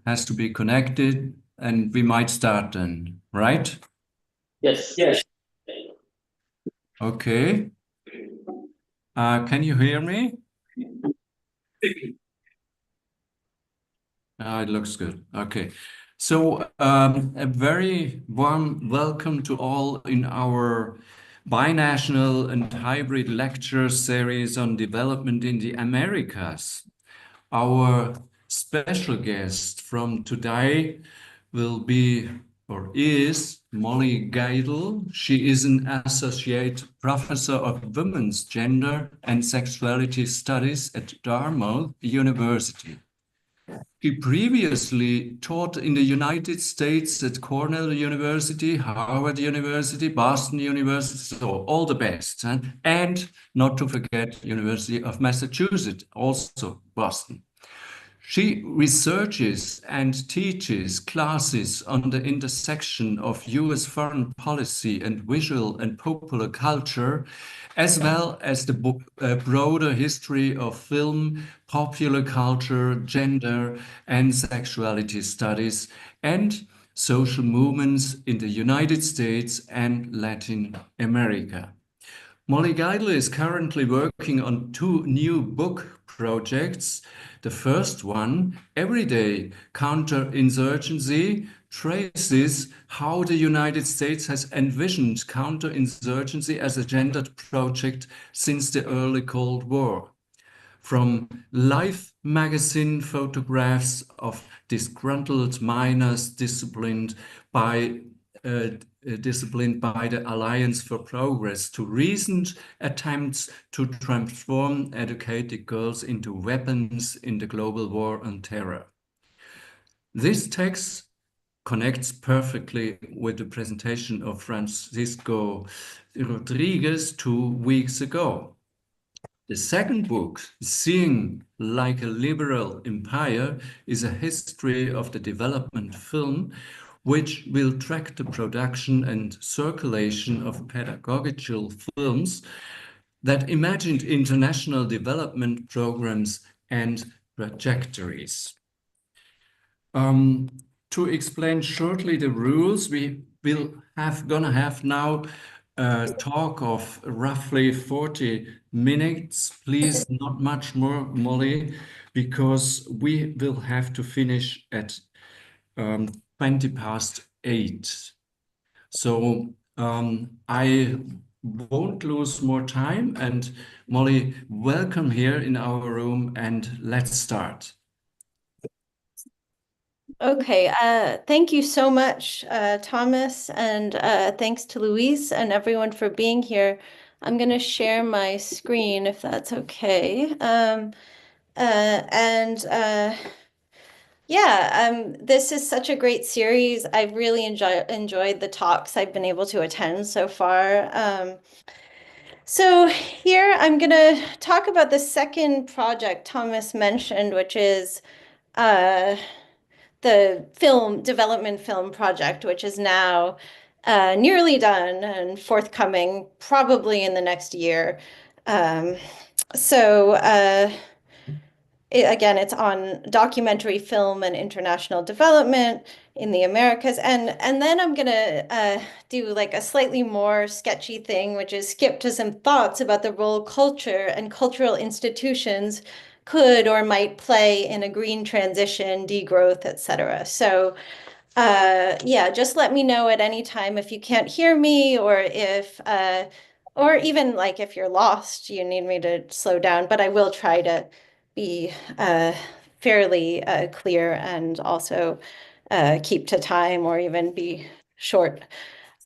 has to be connected, and we might start then, right? Yes. Okay. Can you hear me? It looks good. Okay. So, a very warm welcome to all in our binational and hybrid lecture series on development in the Americas. Our special guest from today will be or is Molly Geidel. She is an associate professor of women's gender and sexuality studies at Dartmouth University. He previously taught in the United States at Cornell University, Harvard University, Boston University, so all the best. Huh? And not to forget, University of Massachusetts, also Boston. She researches and teaches classes on the intersection of US foreign policy and visual and popular culture, as well as the broader history of film, popular culture, gender, and sexuality studies, and social movements in the United States and Latin America. Molly Geidel is currently working on two new book projects. The first one, Everyday Counterinsurgency, traces how the United States has envisioned counterinsurgency as a gendered project since the early Cold War. From Life magazine photographs of disgruntled miners by uh, disciplined by the Alliance for Progress to recent attempts to transform educated girls into weapons in the global war on terror. This text connects perfectly with the presentation of Francisco Rodriguez 2 weeks ago. The second book, Seeing Like a Liberal Empire, is a history of the development film, which will track the production and circulation of pedagogical films that imagined international development programs and trajectories. Um, to explain shortly the rules, we will gonna have now a talk of roughly 40 minutes. Please, not much more, Molly, because we will have to finish at 20 past 8. So I won't lose more time. And Molly, welcome here in our room, and let's start. Okay, thank you so much, Thomas, and thanks to Luis and everyone for being here. I'm going to share my screen if that's okay. And yeah, this is such a great series. I've really enjoyed the talks I've been able to attend so far. So here I'm going to talk about the second project Thomas mentioned, which is uh, the development film project, which is now nearly done and forthcoming probably in the next year. Um, so again, it's on documentary film and international development in the Americas. And then I'm gonna do like a slightly more sketchy thing, which is skip to some thoughts about the role culture and cultural institutions could or might play in a green transition, degrowth, etc. So yeah, just let me know at any time if you can't hear me or even like if you're lost, you need me to slow down, but I will try to be fairly clear and also keep to time or even be short.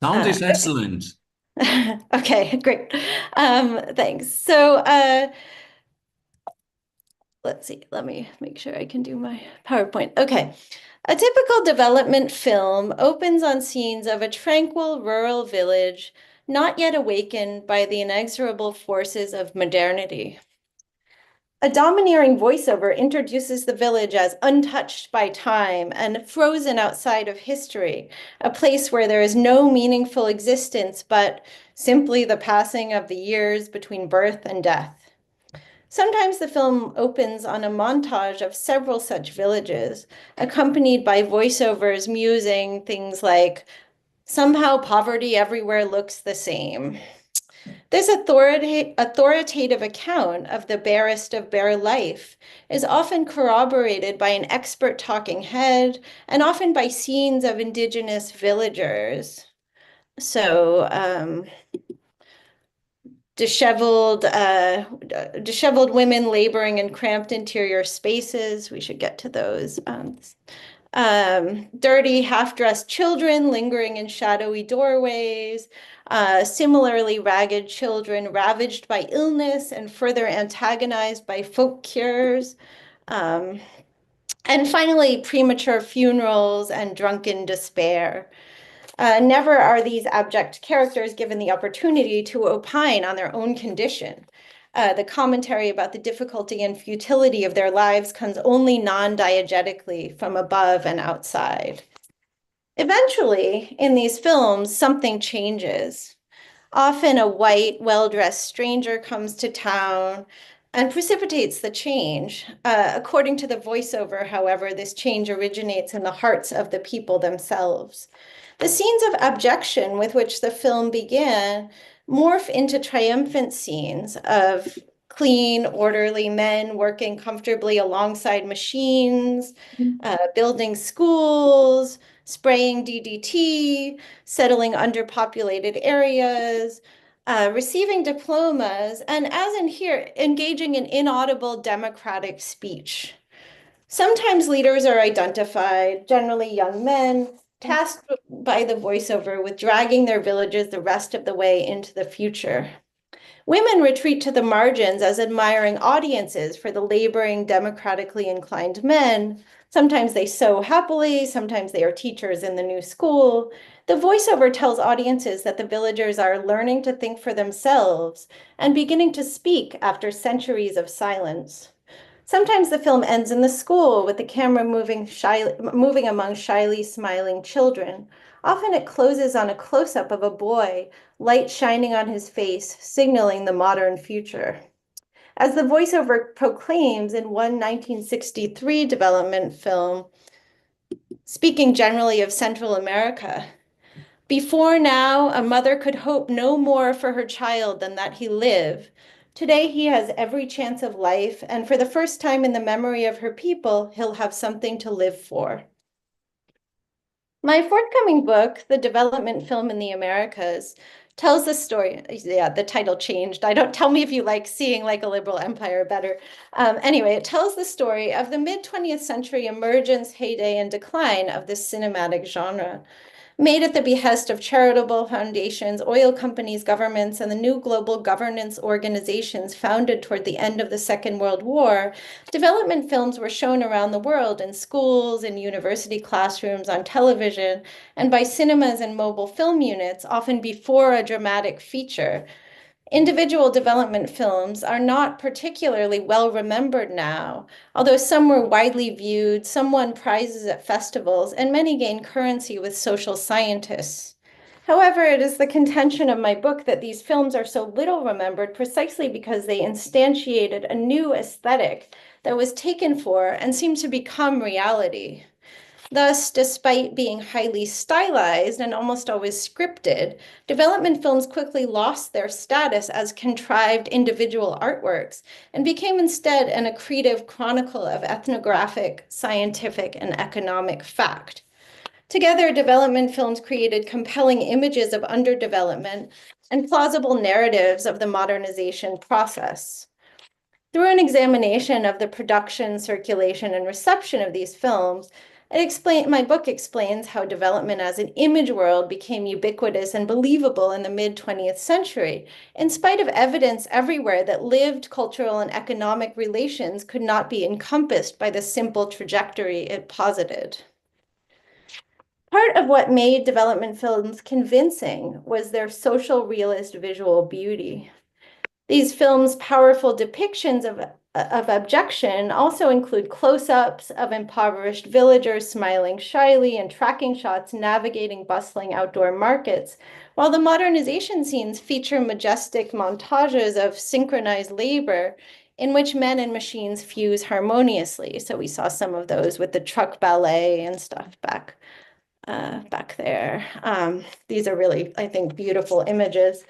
Sound is excellent. Okay, great. Thanks. So let's see, let me make sure I can do my PowerPoint. Okay. A typical development film opens on scenes of a tranquil rural village, not yet awakened by the inexorable forces of modernity. A domineering voiceover introduces the village as untouched by time and frozen outside of history, a place where there is no meaningful existence, but simply the passing of the years between birth and death. Sometimes the film opens on a montage of several such villages, accompanied by voiceovers musing things like, somehow poverty everywhere looks the same. This authoritative account of the barest of bare life is often corroborated by an expert talking head and often by scenes of indigenous villagers. So, disheveled women laboring in cramped interior spaces. We should get to those. Dirty, half-dressed children lingering in shadowy doorways, similarly ragged children ravaged by illness and further antagonized by folk cures. Um, and finally, premature funerals and drunken despair. Never are these abject characters given the opportunity to opine on their own condition. The commentary about the difficulty and futility of their lives comes only non-diegetically from above and outside. Eventually, in these films, something changes. Often a white, well-dressed stranger comes to town and precipitates the change. According to the voiceover, however, this change originates in the hearts of the people themselves. The scenes of abjection with which the film began morph into triumphant scenes of clean, orderly men working comfortably alongside machines, building schools, spraying DDT, settling underpopulated areas, receiving diplomas, and as in here, engaging in inaudible democratic speech. Sometimes leaders are identified, generally young men, tasked by the voiceover with dragging their villages the rest of the way into the future. Women retreat to the margins as admiring audiences for the laboring, democratically inclined men. Sometimes they sew happily, sometimes they are teachers in the new school. The voiceover tells audiences that the villagers are learning to think for themselves and beginning to speak after centuries of silence. Sometimes the film ends in the school with the camera moving among shyly smiling children. Often it closes on a close-up of a boy, light shining on his face, signaling the modern future. As the voiceover proclaims in one 1963 development film, speaking generally of Central America, before now, a mother could hope no more for her child than that he live. Today, he has every chance of life, and for the first time in the memory of her people, he'll have something to live for. My forthcoming book, The Development Film in the Americas, tells the story. Yeah, the title changed. I don't tell me if you like Seeing Like a Liberal Empire better. Anyway, it tells the story of the mid-20th century emergence, heyday, and decline of this cinematic genre. Made at the behest of charitable foundations, oil companies, governments, and the new global governance organizations founded toward the end of the Second World War, development films were shown around the world in schools, in university classrooms, on television, and by cinemas and mobile film units, often before a dramatic feature. Individual development films are not particularly well remembered now, although some were widely viewed, some won prizes at festivals, and many gained currency with social scientists. However, it is the contention of my book that these films are so little remembered precisely because they instantiated a new aesthetic that was taken for and seemed to become reality. Thus, despite being highly stylized and almost always scripted, development films quickly lost their status as contrived individual artworks and became instead an accretive chronicle of ethnographic, scientific, and economic fact. Together, development films created compelling images of underdevelopment and plausible narratives of the modernization process. Through an examination of the production, circulation, and reception of these films, my book explains how development as an image world became ubiquitous and believable in the mid-20th century, in spite of evidence everywhere that lived cultural and economic relations could not be encompassed by the simple trajectory it posited. Part of what made development films convincing was their social realist visual beauty. These films' powerful depictions of abjection also include close-ups of impoverished villagers smiling shyly and tracking shots navigating bustling outdoor markets, while the modernization scenes feature majestic montages of synchronized labor, in which men and machines fuse harmoniously. So we saw some of those with the truck ballet and stuff back there. These are really, I think, beautiful images.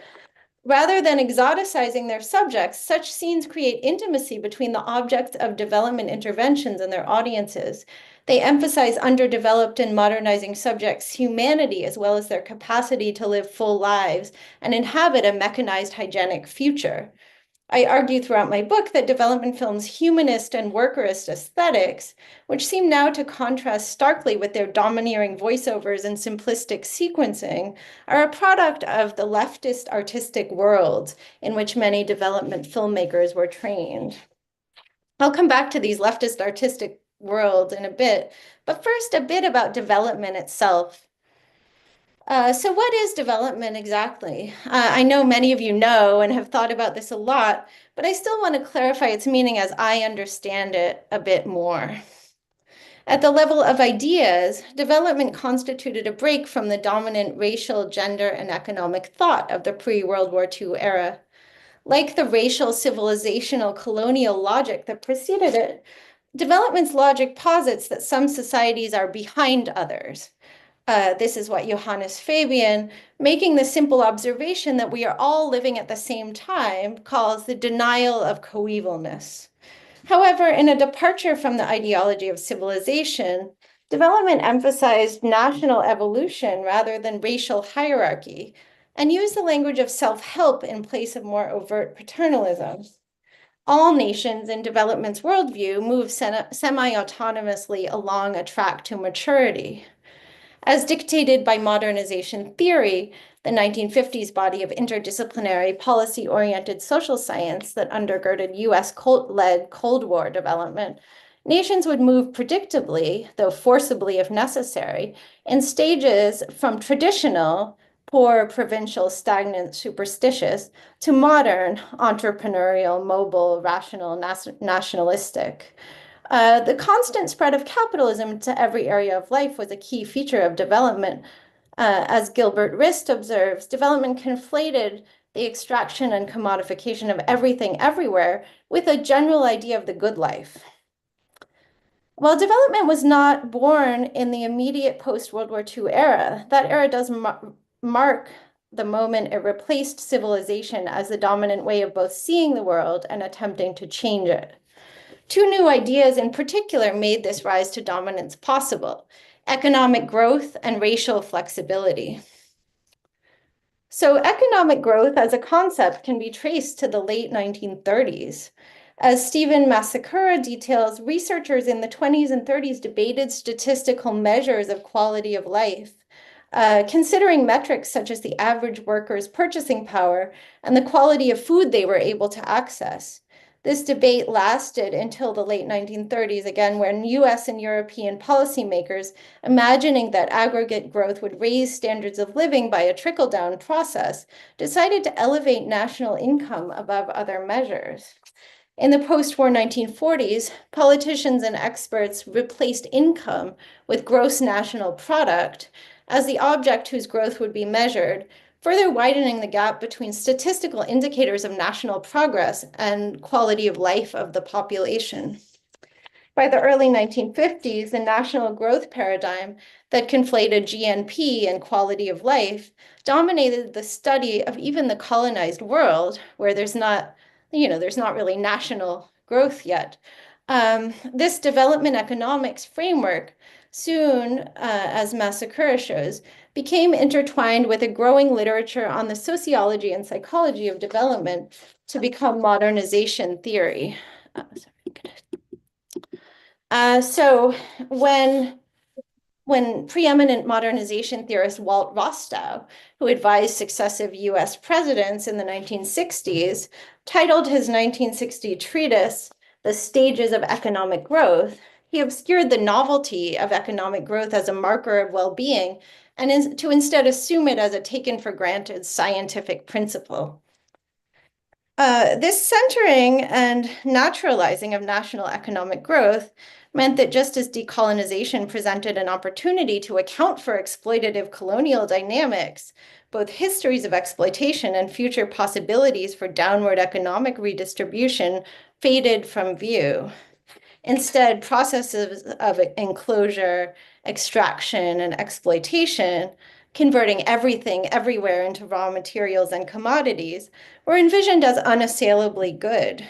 Rather than exoticizing their subjects, such scenes create intimacy between the objects of development interventions and their audiences. They emphasize underdeveloped and modernizing subjects' humanity as well as their capacity to live full lives and inhabit a mechanized, hygienic future. I argue throughout my book that development films' humanist and workerist aesthetics, which seem now to contrast starkly with their domineering voiceovers and simplistic sequencing, are a product of the leftist artistic world in which many development filmmakers were trained. I'll come back to these leftist artistic worlds in a bit, but first a bit about development itself. So what is development exactly? I know many of you know and have thought about this a lot, but I still want to clarify its meaning as I understand it a bit more. At the level of ideas, development constituted a break from the dominant racial, gender, and economic thought of the pre-World War II era. Like the racial, civilizational, colonial logic that preceded it, development's logic posits that some societies are behind others. This is what Johannes Fabian, making the simple observation that we are all living at the same time, calls the denial of coevalness. However, in a departure from the ideology of civilization, development emphasized national evolution rather than racial hierarchy, and used the language of self-help in place of more overt paternalism. All nations in development's worldview move semi-autonomously along a track to maturity. As dictated by modernization theory, the 1950s body of interdisciplinary, policy-oriented social science that undergirded US-led Cold War development, nations would move predictably, though forcibly if necessary, in stages from traditional, poor, provincial, stagnant, superstitious, to modern, entrepreneurial, mobile, rational, nationalistic. The constant spread of capitalism to every area of life was a key feature of development. As Gilbert Rist observes, development conflated the extraction and commodification of everything everywhere with a general idea of the good life. While development was not born in the immediate post-World War II era, that era does mark the moment it replaced civilization as the dominant way of both seeing the world and attempting to change it. Two new ideas in particular made this rise to dominance possible: economic growth and racial flexibility. So economic growth as a concept can be traced to the late 1930s. As Stephen Masakura details, researchers in the 20s and 30s debated statistical measures of quality of life, considering metrics such as the average worker's purchasing power and the quality of food they were able to access. This debate lasted until the late 1930s, again, when US and European policymakers, imagining that aggregate growth would raise standards of living by a trickle-down process, decided to elevate national income above other measures. In the post-war 1940s, politicians and experts replaced income with gross national product as the object whose growth would be measured, further widening the gap between statistical indicators of national progress and quality of life of the population. By the early 1950s, the national growth paradigm that conflated GNP and quality of life dominated the study of even the colonized world, where there's not really national growth yet. This development economics framework soon, as Masakura shows, became intertwined with a growing literature on the sociology and psychology of development to become modernization theory. So when preeminent modernization theorist Walt Rostow, who advised successive US presidents in the 1960s, titled his 1960 treatise, The Stages of Economic Growth, he obscured the novelty of economic growth as a marker of well-being and to instead assume it as a taken for granted scientific principle. This centering and naturalizing of national economic growth meant that just as decolonization presented an opportunity to account for exploitative colonial dynamics, both histories of exploitation and future possibilities for downward economic redistribution faded from view. Instead, processes of enclosure, extraction, and exploitation, converting everything everywhere into raw materials and commodities, were envisioned as unassailably good.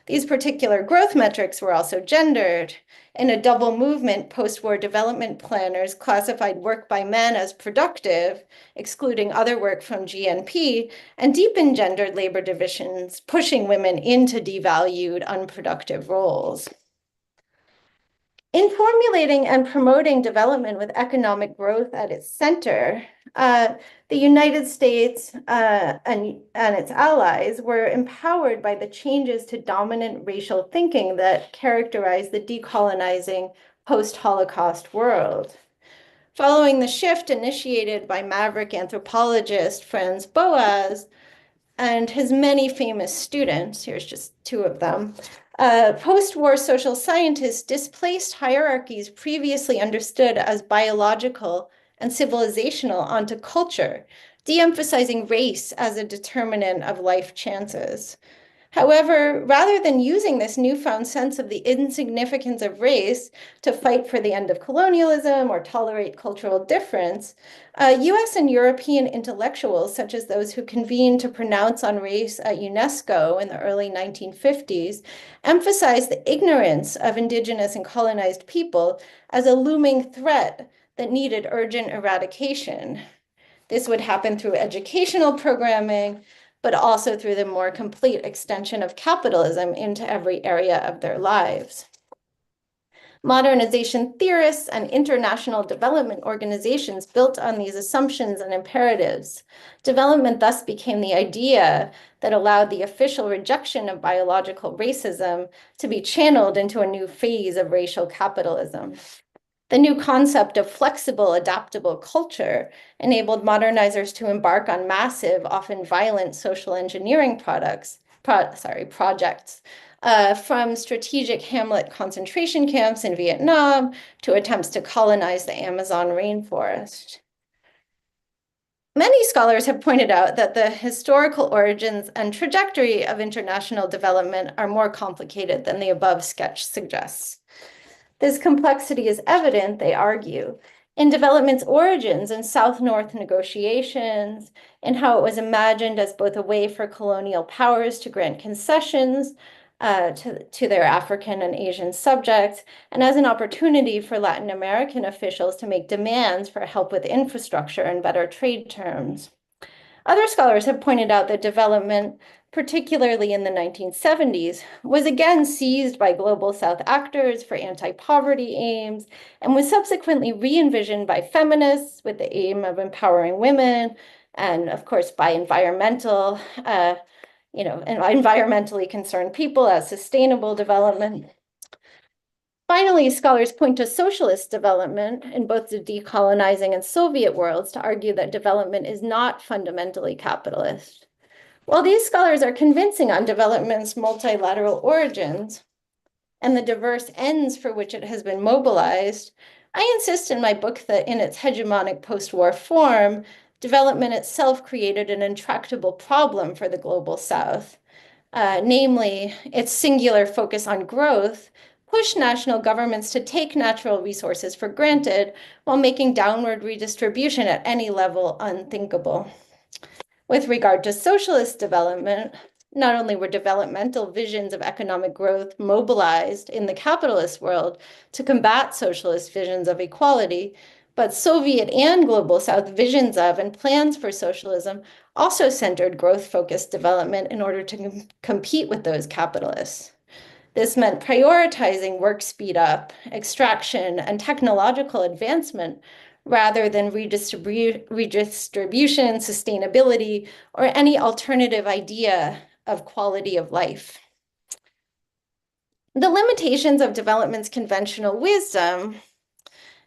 These particular growth metrics were also gendered. In a double movement, post-war development planners classified work by men as productive, excluding other work from GNP, and deepened gendered labor divisions, pushing women into devalued, unproductive roles. In formulating and promoting development with economic growth at its center, the United States and its allies were empowered by the changes to dominant racial thinking that characterized the decolonizing post-Holocaust world. Following the shift initiated by maverick anthropologist Franz Boas and his many famous students, here's just two of them, post-war social scientists displaced hierarchies previously understood as biological and civilizational onto culture, de-emphasizing race as a determinant of life chances. However, rather than using this newfound sense of the insignificance of race to fight for the end of colonialism or tolerate cultural difference, US and European intellectuals, such as those who convened to pronounce on race at UNESCO in the early 1950s, emphasized the ignorance of indigenous and colonized people as a looming threat that needed urgent eradication. This would happen through educational programming, but also through the more complete extension of capitalism into every area of their lives. Modernization theorists and international development organizations built on these assumptions and imperatives. Development thus became the idea that allowed the official rejection of biological racism to be channeled into a new phase of racial capitalism. The new concept of flexible, adaptable culture enabled modernizers to embark on massive, often violent social engineering projects, from strategic hamlet concentration camps in Vietnam to attempts to colonize the Amazon rainforest. Many scholars have pointed out that the historical origins and trajectory of international development are more complicated than the above sketch suggests. This complexity is evident, they argue, in development's origins and South-North negotiations, in how it was imagined as both a way for colonial powers to grant concessions to their African and Asian subjects, and as an opportunity for Latin American officials to make demands for help with infrastructure and better trade terms. Other scholars have pointed out that development, particularly in the 1970s, was again seized by Global South actors for anti-poverty aims and was subsequently re-envisioned by feminists with the aim of empowering women and, of course, by environmentally concerned people as sustainable development. Finally, scholars point to socialist development in both the decolonizing and Soviet worlds to argue that development is not fundamentally capitalist. While these scholars are convincing on development's multilateral origins and the diverse ends for which it has been mobilized, I insist in my book that in its hegemonic post-war form, development itself created an intractable problem for the Global South. Namely, its singular focus on growth pushed national governments to take natural resources for granted while making downward redistribution at any level unthinkable. With regard to socialist development, not only were developmental visions of economic growth mobilized in the capitalist world to combat socialist visions of equality, but Soviet and Global South visions of and plans for socialism also centered growth-focused development in order to compete with those capitalists. This meant prioritizing work speed up, extraction, and technological advancement rather than redistribution, sustainability, or any alternative idea of quality of life. The limitations of development's conventional wisdom,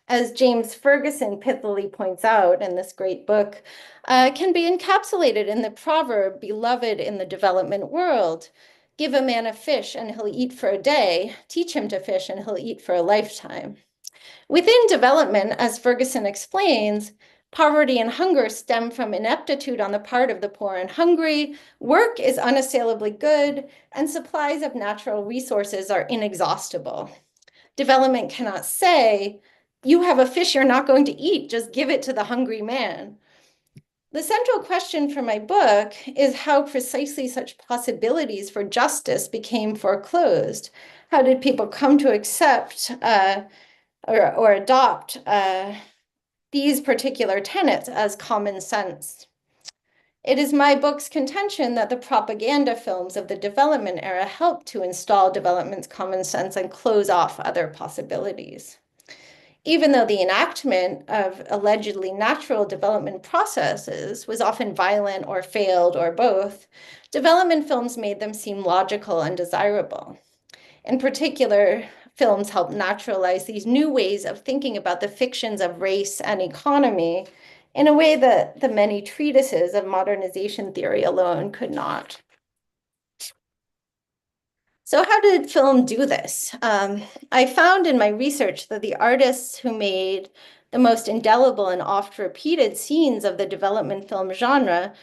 as James Ferguson pithily points out in this great book, can be encapsulated in the proverb beloved in the development world: give a man a fish and he'll eat for a day, teach him to fish and he'll eat for a lifetime. Within development, as Ferguson explains, Poverty and hunger stem from ineptitude on the part of the poor and hungry. Work is unassailably good, and supplies of natural resources are inexhaustible. Development cannot say, you have a fish you're not going to eat, just give it to the hungry man. The central question for my book is how precisely such possibilities for justice became foreclosed. How did people come to accept or adopt these particular tenets as common sense? It is my book's contention that the propaganda films of the development era helped to install development's common sense and close off other possibilities. Even though the enactment of allegedly natural development processes was often violent or failed or both, development films made them seem logical and desirable. In particular, films helped naturalize these new ways of thinking about the fictions of race and economy in a way that the many treatises of modernization theory alone could not. So how did film do this? I found in my research that the artists who made the most indelible and oft-repeated scenes of the development film genre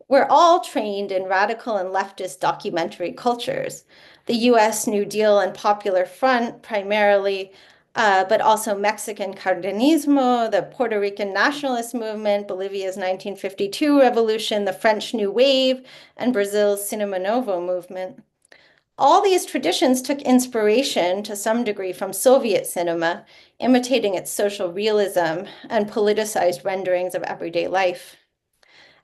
were all trained in radical and leftist documentary cultures. The US New Deal and Popular Front primarily, but also Mexican Cardenismo, the Puerto Rican nationalist movement, Bolivia's 1952 revolution, the French New Wave, and Brazil's Cinema Novo movement. All these traditions took inspiration to some degree from Soviet cinema, imitating its social realism and politicized renderings of everyday life.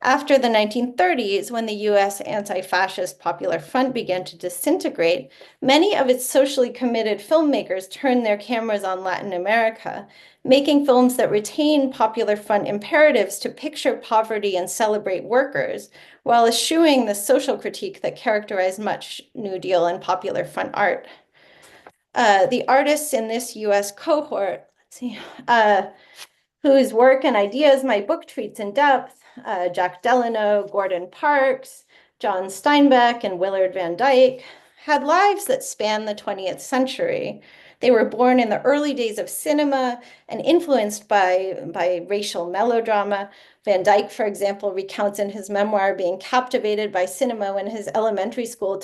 After the 1930s, when the US anti-fascist Popular Front began to disintegrate, many of its socially committed filmmakers turned their cameras on Latin America, making films that retain Popular Front imperatives to picture poverty and celebrate workers, while eschewing the social critique that characterized much New Deal and Popular Front art. The artists in this US cohort, let's see, whose work and ideas my book treats in depth, Jack Delano, Gordon Parks, John Steinbeck, and Willard Van Dyke, had lives that spanned the 20th century. They were born in the early days of cinema and influenced by racial melodrama. Van Dyke, for example, recounts in his memoir being captivated by cinema when his elementary school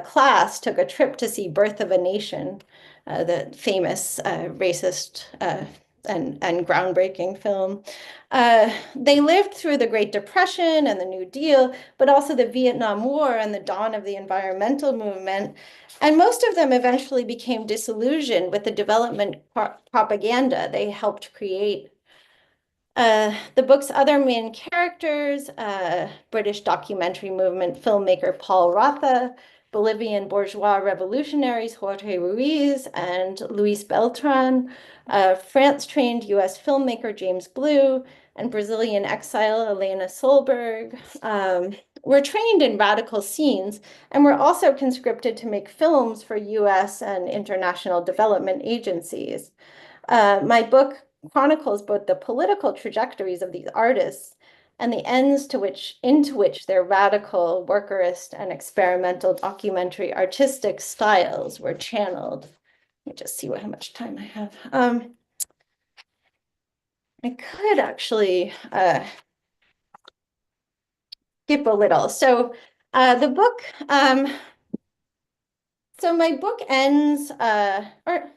class took a trip to see Birth of a Nation, the famous racist and groundbreaking film. They lived through the Great Depression and the New Deal, but also the Vietnam War and the dawn of the environmental movement. And most of them eventually became disillusioned with the development propaganda they helped create. The book's other main characters, British documentary movement filmmaker Paul Rotha, Bolivian bourgeois revolutionaries Jorge Ruiz and Luis Beltran, France-trained US filmmaker James Blue, and Brazilian exile Helena Solberg were trained in radical scenes and were also conscripted to make films for US and international development agencies. My book chronicles both the political trajectories of these artists and the ends into which their radical, workerist, and experimental documentary artistic styles were channeled. Let me just see how much time I have. I could actually skip a little. So the book, so my book ends, or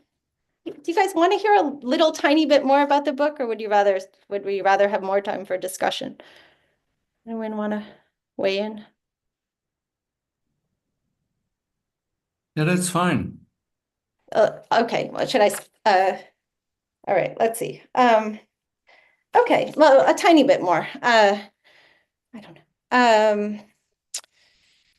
do you guys want to hear a little tiny bit more about the book, or would we rather have more time for discussion? Anyone want to weigh in? Yeah, that's fine. Okay, well, all right, let's see. Okay, well, a tiny bit more. I don't know.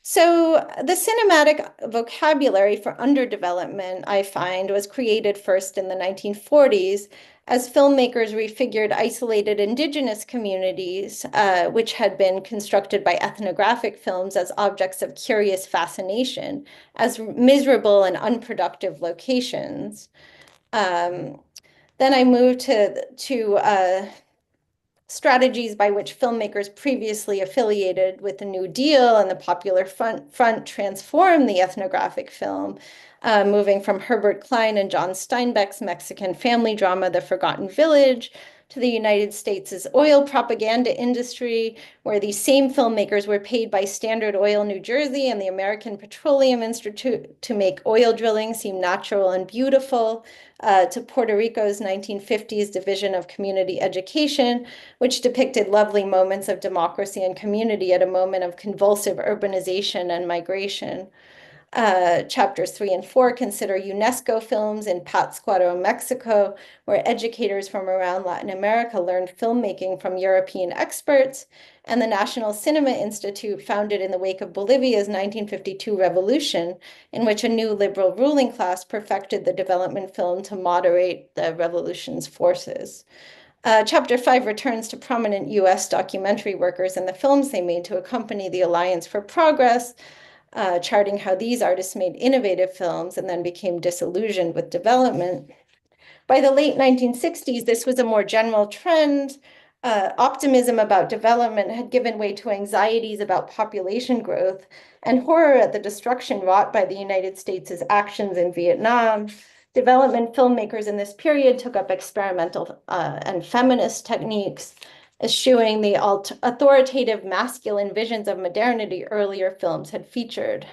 So the cinematic vocabulary for underdevelopment, I find, was created first in the 1940s as filmmakers refigured isolated indigenous communities, which had been constructed by ethnographic films as objects of curious fascination, as miserable and unproductive locations. Then I moved to strategies by which filmmakers previously affiliated with the New Deal and the Popular Front transformed the ethnographic film, moving from Herbert Klein and John Steinbeck's Mexican family drama, The Forgotten Village, to the United States' oil propaganda industry, where these same filmmakers were paid by Standard Oil New Jersey and the American Petroleum Institute to make oil drilling seem natural and beautiful, to Puerto Rico's 1950s Division of Community Education, which depicted lovely moments of democracy and community at a moment of convulsive urbanization and migration. Chapters 3 and 4 consider UNESCO films in Pátzcuaro, Mexico, where educators from around Latin America learned filmmaking from European experts, and the National Cinema Institute, founded in the wake of Bolivia's 1952 revolution, in which a new liberal ruling class perfected the development film to moderate the revolution's forces. Chapter 5 returns to prominent US documentary workers and the films they made to accompany the Alliance for Progress, charting how these artists made innovative films and then became disillusioned with development. By the late 1960s, this was a more general trend. Optimism about development had given way to anxieties about population growth and horror at the destruction wrought by the United States' actions in Vietnam. Development filmmakers in this period took up experimental and feminist techniques, eschewing the authoritative masculine visions of modernity earlier films had featured.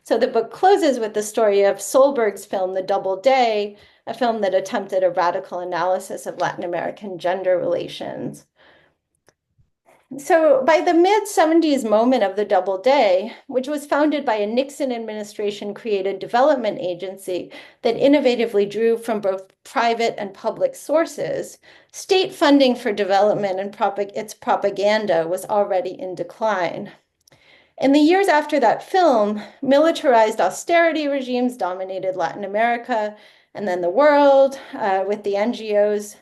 So the book closes with the story of Solberg's film, The Double Day, a film that attempted a radical analysis of Latin American gender relations. So by the mid-70s moment of The Double Day, which was founded by a Nixon administration-created development agency that innovatively drew from both private and public sources, state funding for development and its propaganda was already in decline. In the years after that film, militarized austerity regimes dominated Latin America and then the world, with NGOs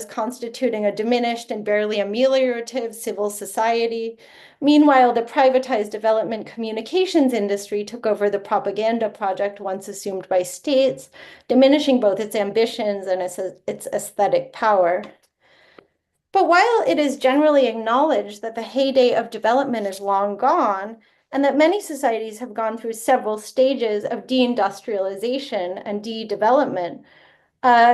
constituting a diminished and barely ameliorative civil society. Meanwhile, the privatized development communications industry took over the propaganda project once assumed by states, diminishing both its ambitions and its aesthetic power. But while it is generally acknowledged that the heyday of development is long gone, and that many societies have gone through several stages of deindustrialization and de-development,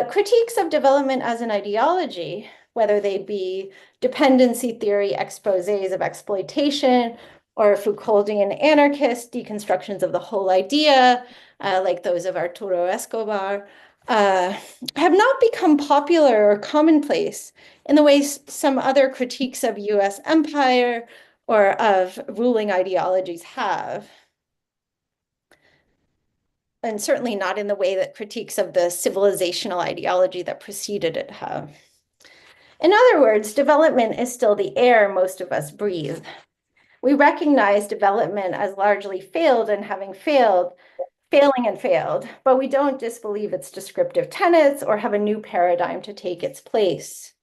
critiques of development as an ideology, whether they be dependency theory exposés of exploitation or Foucauldian anarchist deconstructions of the whole idea, like those of Arturo Escobar, have not become popular or commonplace in the way some other critiques of US empire or of ruling ideologies have. And certainly not in the way that critiques of the civilizational ideology that preceded it have. In other words, development is still the air most of us breathe. We recognize development as largely failed and having failed, failing and failed, but we don't disbelieve its descriptive tenets or have a new paradigm to take its place.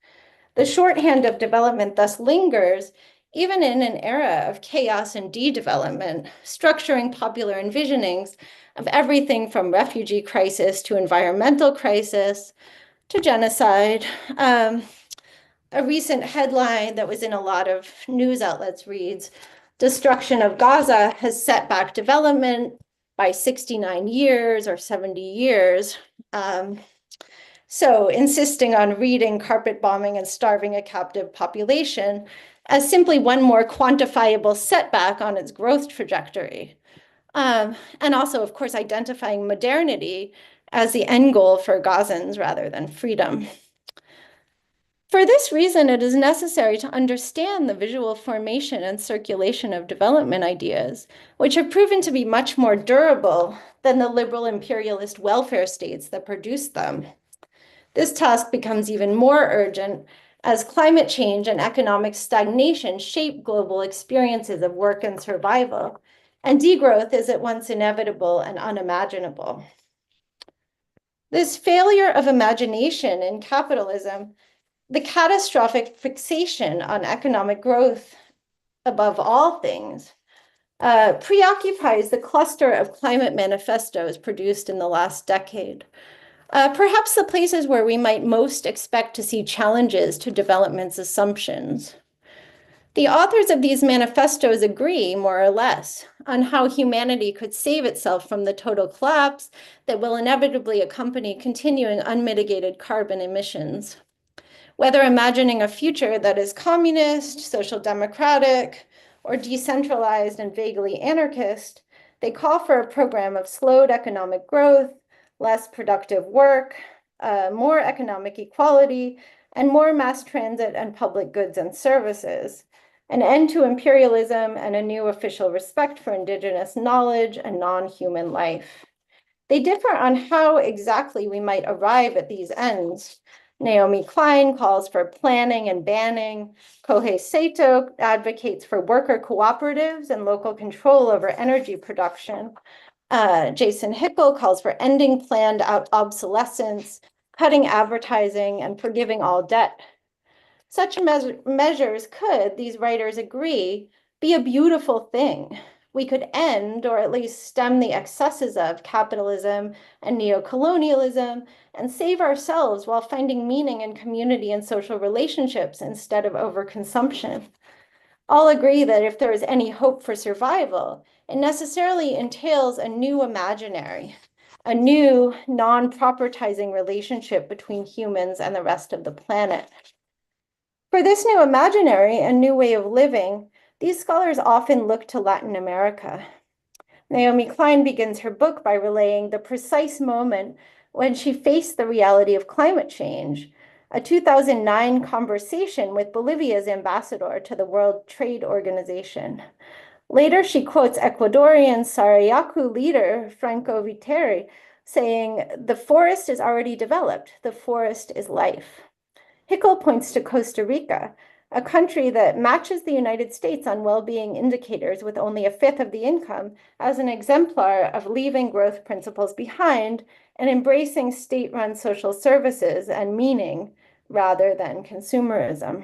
The shorthand of development thus lingers, even in an era of chaos and de-development, structuring popular envisionings of everything from refugee crisis to environmental crisis to genocide. A recent headline that was in a lot of news outlets reads, "Destruction of Gaza has set back development by 69 years or 70 years." So insisting on reading carpet bombing and starving a captive population as simply one more quantifiable setback on its growth trajectory. And also, of course, identifying modernity as the end goal for Gazans rather than freedom. For this reason, it is necessary to understand the visual formation and circulation of development ideas, which have proven to be much more durable than the liberal imperialist welfare states that produced them. This task becomes even more urgent as climate change and economic stagnation shape global experiences of work and survival, and degrowth is at once inevitable and unimaginable. This failure of imagination in capitalism, the catastrophic fixation on economic growth above all things, preoccupies the cluster of climate manifestos produced in the last decade. Perhaps the places where we might most expect to see challenges to development's assumptions. The authors of these manifestos agree, more or less, on how humanity could save itself from the total collapse that will inevitably accompany continuing unmitigated carbon emissions. Whether imagining a future that is communist, social democratic, or decentralized and vaguely anarchist, they call for a program of slowed economic growth, less productive work, more economic equality, and more mass transit and public goods and services, an end to imperialism, and a new official respect for indigenous knowledge and non-human life. They differ on how exactly we might arrive at these ends. Naomi Klein calls for planning and banning. Kohei Sato advocates for worker cooperatives and local control over energy production. Jason Hickel calls for ending planned obsolescence, cutting advertising, and forgiving all debt. Such measures could, these writers agree, be a beautiful thing. We could end, or at least stem the excesses of capitalism and neocolonialism and save ourselves while finding meaning in community and social relationships instead of overconsumption. All agree that if there is any hope for survival, it necessarily entails a new imaginary, a new non-propertizing relationship between humans and the rest of the planet. For this new imaginary and new way of living, these scholars often look to Latin America. Naomi Klein begins her book by relaying the precise moment when she faced the reality of climate change, a 2009 conversation with Bolivia's ambassador to the World Trade Organization. Later, she quotes Ecuadorian Sarayaku leader Franco Viteri, saying, "The forest is already developed. The forest is life." Hickel points to Costa Rica, a country that matches the United States on well-being indicators with only a fifth of the income, as an exemplar of leaving growth principles behind and embracing state-run social services and meaning rather than consumerism.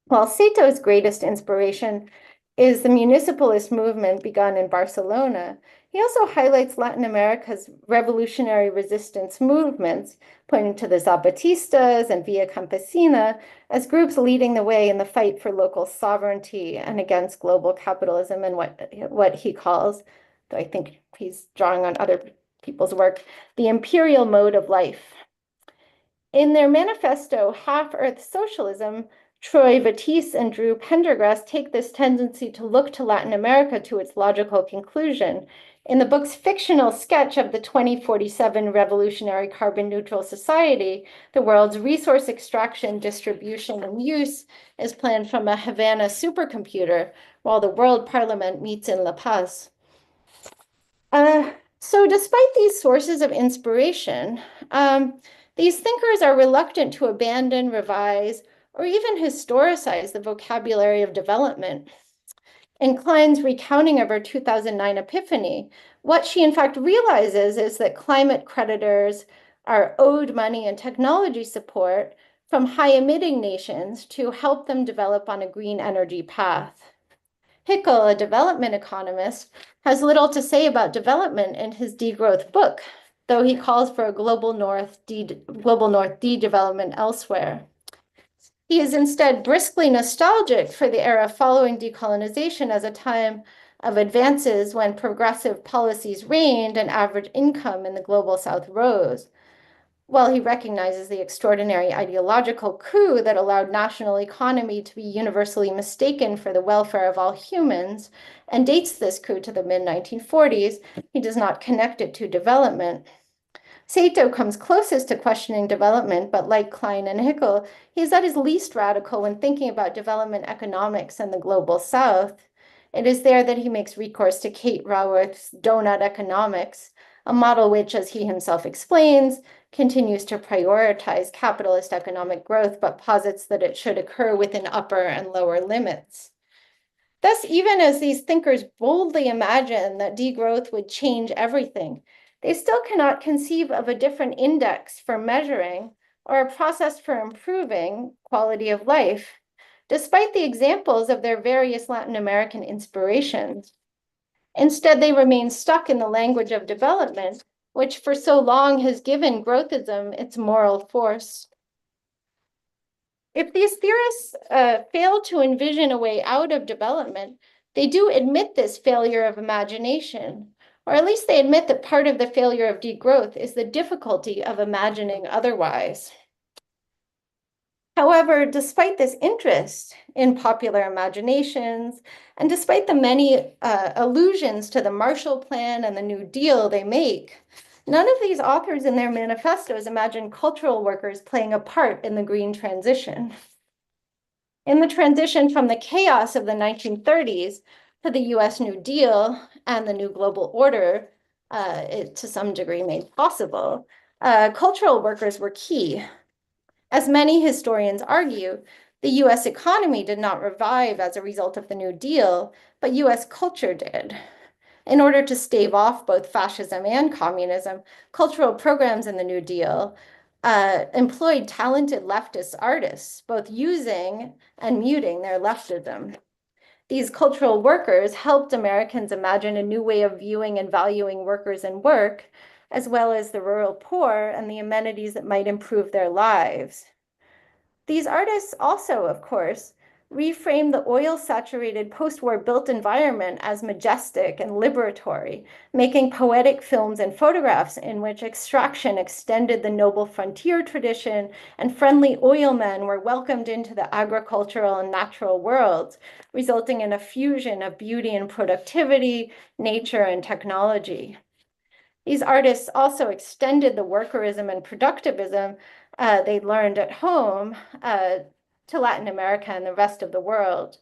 While Sato's greatest inspiration is the municipalist movement begun in Barcelona, he also highlights Latin America's revolutionary resistance movements, pointing to the Zapatistas and Via Campesina as groups leading the way in the fight for local sovereignty and against global capitalism and what he calls, though I think he's drawing on other people's work, the imperial mode of life. In their manifesto, Half-Earth Socialism, Troy Batiste and Drew Pendergrass take this tendency to look to Latin America to its logical conclusion. In the book's fictional sketch of the 2047 revolutionary carbon neutral society, the world's resource extraction, distribution, and use is planned from a Havana supercomputer while the World Parliament meets in La Paz. So despite these sources of inspiration, these thinkers are reluctant to abandon, revise, or even historicize the vocabulary of development. In Klein's recounting of her 2009 epiphany, what she in fact realizes is that climate creditors are owed money and technology support from high-emitting nations to help them develop on a green energy path. Hickel, a development economist, has little to say about development in his degrowth book, though he calls for a global North de-development elsewhere. He is instead briskly nostalgic for the era following decolonization as a time of advances when progressive policies reigned and average income in the global South rose. While he recognizes the extraordinary ideological coup that allowed national economy to be universally mistaken for the welfare of all humans and dates this coup to the mid-1940s, he does not connect it to development. Sato comes closest to questioning development, but like Klein and Hickel, he's at his least radical when thinking about development economics and the global South. It is there that he makes recourse to Kate Raworth's donut economics, a model which, as he himself explains, continues to prioritize capitalist economic growth, but posits that it should occur within upper and lower limits. Thus, even as these thinkers boldly imagine that degrowth would change everything, they still cannot conceive of a different index for measuring or a process for improving quality of life, despite the examples of their various Latin American inspirations. Instead, they remain stuck in the language of development, which for so long has given growthism its moral force. if these theorists fail to envision a way out of development, they do admit this failure of imagination, or at least they admit that part of the failure of degrowth is the difficulty of imagining otherwise. However, despite this interest in popular imaginations, and despite the many allusions to the Marshall Plan and the New Deal they make, none of these authors in their manifestos imagine cultural workers playing a part in the green transition. In the transition from the chaos of the 1930s to the US New Deal and the new global order, it to some degree made possible, cultural workers were key. As many historians argue, the US economy did not revive as a result of the New Deal, but US culture did. In order to stave off both fascism and communism, cultural programs in the New Deal employed talented leftist artists, both using and muting their leftism. These cultural workers helped Americans imagine a new way of viewing and valuing workers and work, as well as the rural poor and the amenities that might improve their lives. These artists also, of course, reframed the oil-saturated post-war built environment as majestic and liberatory, making poetic films and photographs in which extraction extended the noble frontier tradition and friendly oil men were welcomed into the agricultural and natural worlds, resulting in a fusion of beauty and productivity, nature and technology. These artists also extended the workerism and productivism they learned at home to Latin America and the rest of the world.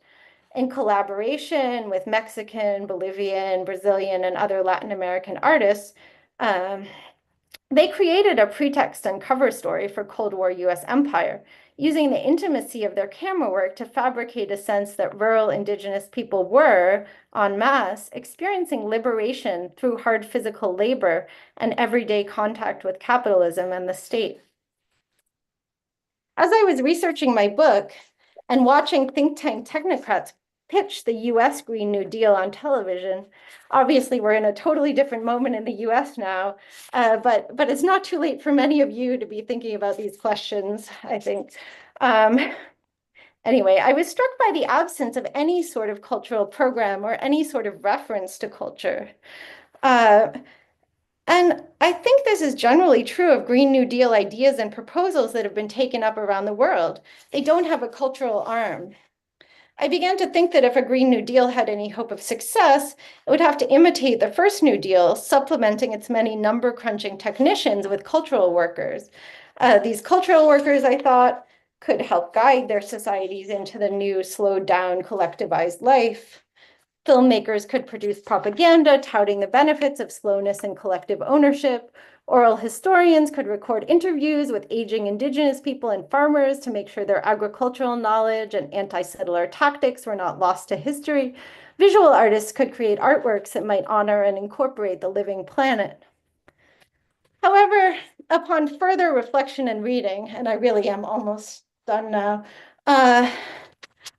In collaboration with Mexican, Bolivian, Brazilian, and other Latin American artists, they created a pretext and cover story for Cold War US empire, using the intimacy of their camera work to fabricate a sense that rural indigenous people were, en masse, experiencing liberation through hard physical labor and everyday contact with capitalism and the state. As I was researching my book and watching think tank technocrats pitch the US Green New Deal on television, obviously we're in a totally different moment in the US now, but it's not too late for many of you to be thinking about these questions, I think. Anyway, I was struck by the absence of any sort of cultural program or any sort of reference to culture. And I think this is generally true of Green New Deal ideas and proposals that have been taken up around the world. They don't have a cultural arm. I began to think that if a Green New Deal had any hope of success, it would have to imitate the first New Deal, supplementing its many number crunching technicians with cultural workers. These cultural workers, I thought, could help guide their societies into the new, slowed down, collectivized life. Filmmakers could produce propaganda touting the benefits of slowness and collective ownership. Oral historians could record interviews with aging indigenous people and farmers to make sure their agricultural knowledge and anti-settler tactics were not lost to history. Visual artists could create artworks that might honor and incorporate the living planet. However, upon further reflection and reading, and I really am almost done now,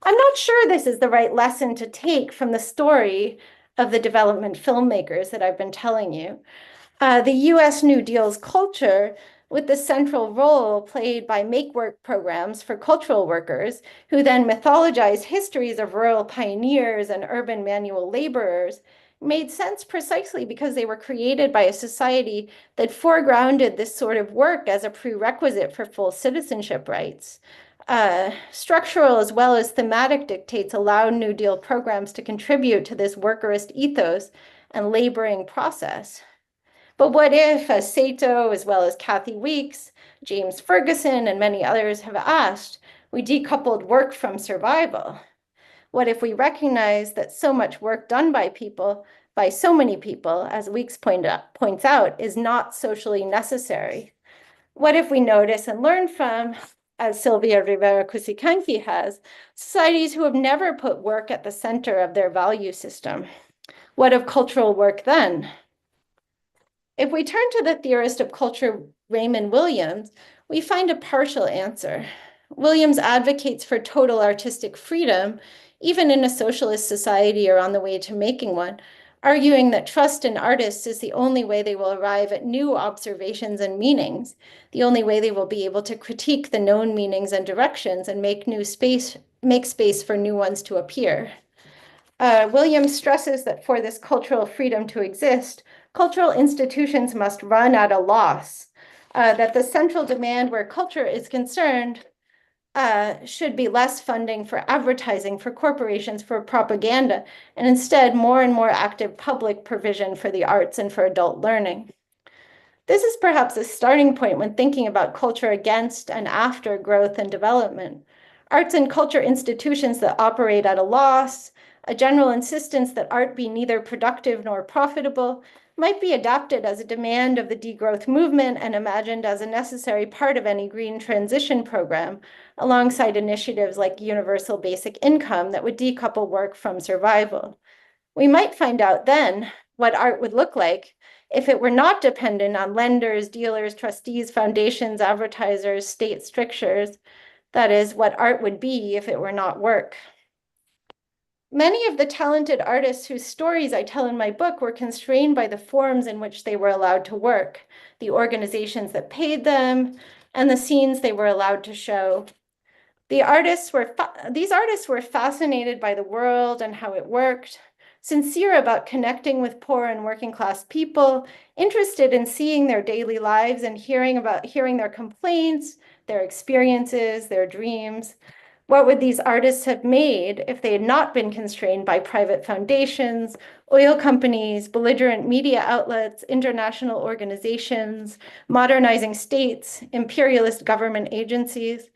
I'm not sure this is the right lesson to take from the story of the development filmmakers that I've been telling you. The US New Deal's culture, with the central role played by make-work programs for cultural workers, who then mythologize histories of rural pioneers and urban manual laborers, made sense precisely because they were created by a society that foregrounded this sort of work as a prerequisite for full citizenship rights. Structural as well as thematic dictates allowed New Deal programs to contribute to this workerist ethos and laboring process. But what if, as Sato, as well as Kathy Weeks, James Ferguson, and many others have asked, we decoupled work from survival? What if we recognize that so much work done by people, by so many people, as Weeks points out, is not socially necessary? What if we notice and learn from, as Sylvia Rivera Kusikanki has, societies who have never put work at the center of their value system? What of cultural work then? If we turn to the theorist of culture, Raymond Williams, we find a partial answer. Williams advocates for total artistic freedom, even in a socialist society or on the way to making one, arguing that trust in artists is the only way they will arrive at new observations and meanings, the only way they will be able to critique the known meanings and directions and make space for new ones to appear. Williams stresses that for this cultural freedom to exist, cultural institutions must run at a loss, that the central demand where culture is concerned should be less funding for advertising, for corporations, for propaganda, and instead more and more active public provision for the arts and for adult learning. This is perhaps a starting point when thinking about culture against and after growth and development. Arts and culture institutions that operate at a loss, a general insistence that art be neither productive nor profitable, might be adapted as a demand of the degrowth movement and imagined as a necessary part of any green transition program, alongside initiatives like universal basic income that would decouple work from survival. We might find out then what art would look like if it were not dependent on lenders, dealers, trustees, foundations, advertisers, state strictures. That is, what art would be if it were not work. Many of the talented artists whose stories I tell in my book were constrained by the forms in which they were allowed to work, the organizations that paid them, and the scenes they were allowed to show. These artists were fascinated by the world and how it worked, sincere about connecting with poor and working class people, interested in seeing their daily lives and hearing their complaints, their experiences, their dreams. What would these artists have made if they had not been constrained by private foundations, oil companies, belligerent media outlets, international organizations, modernizing states, imperialist government agencies?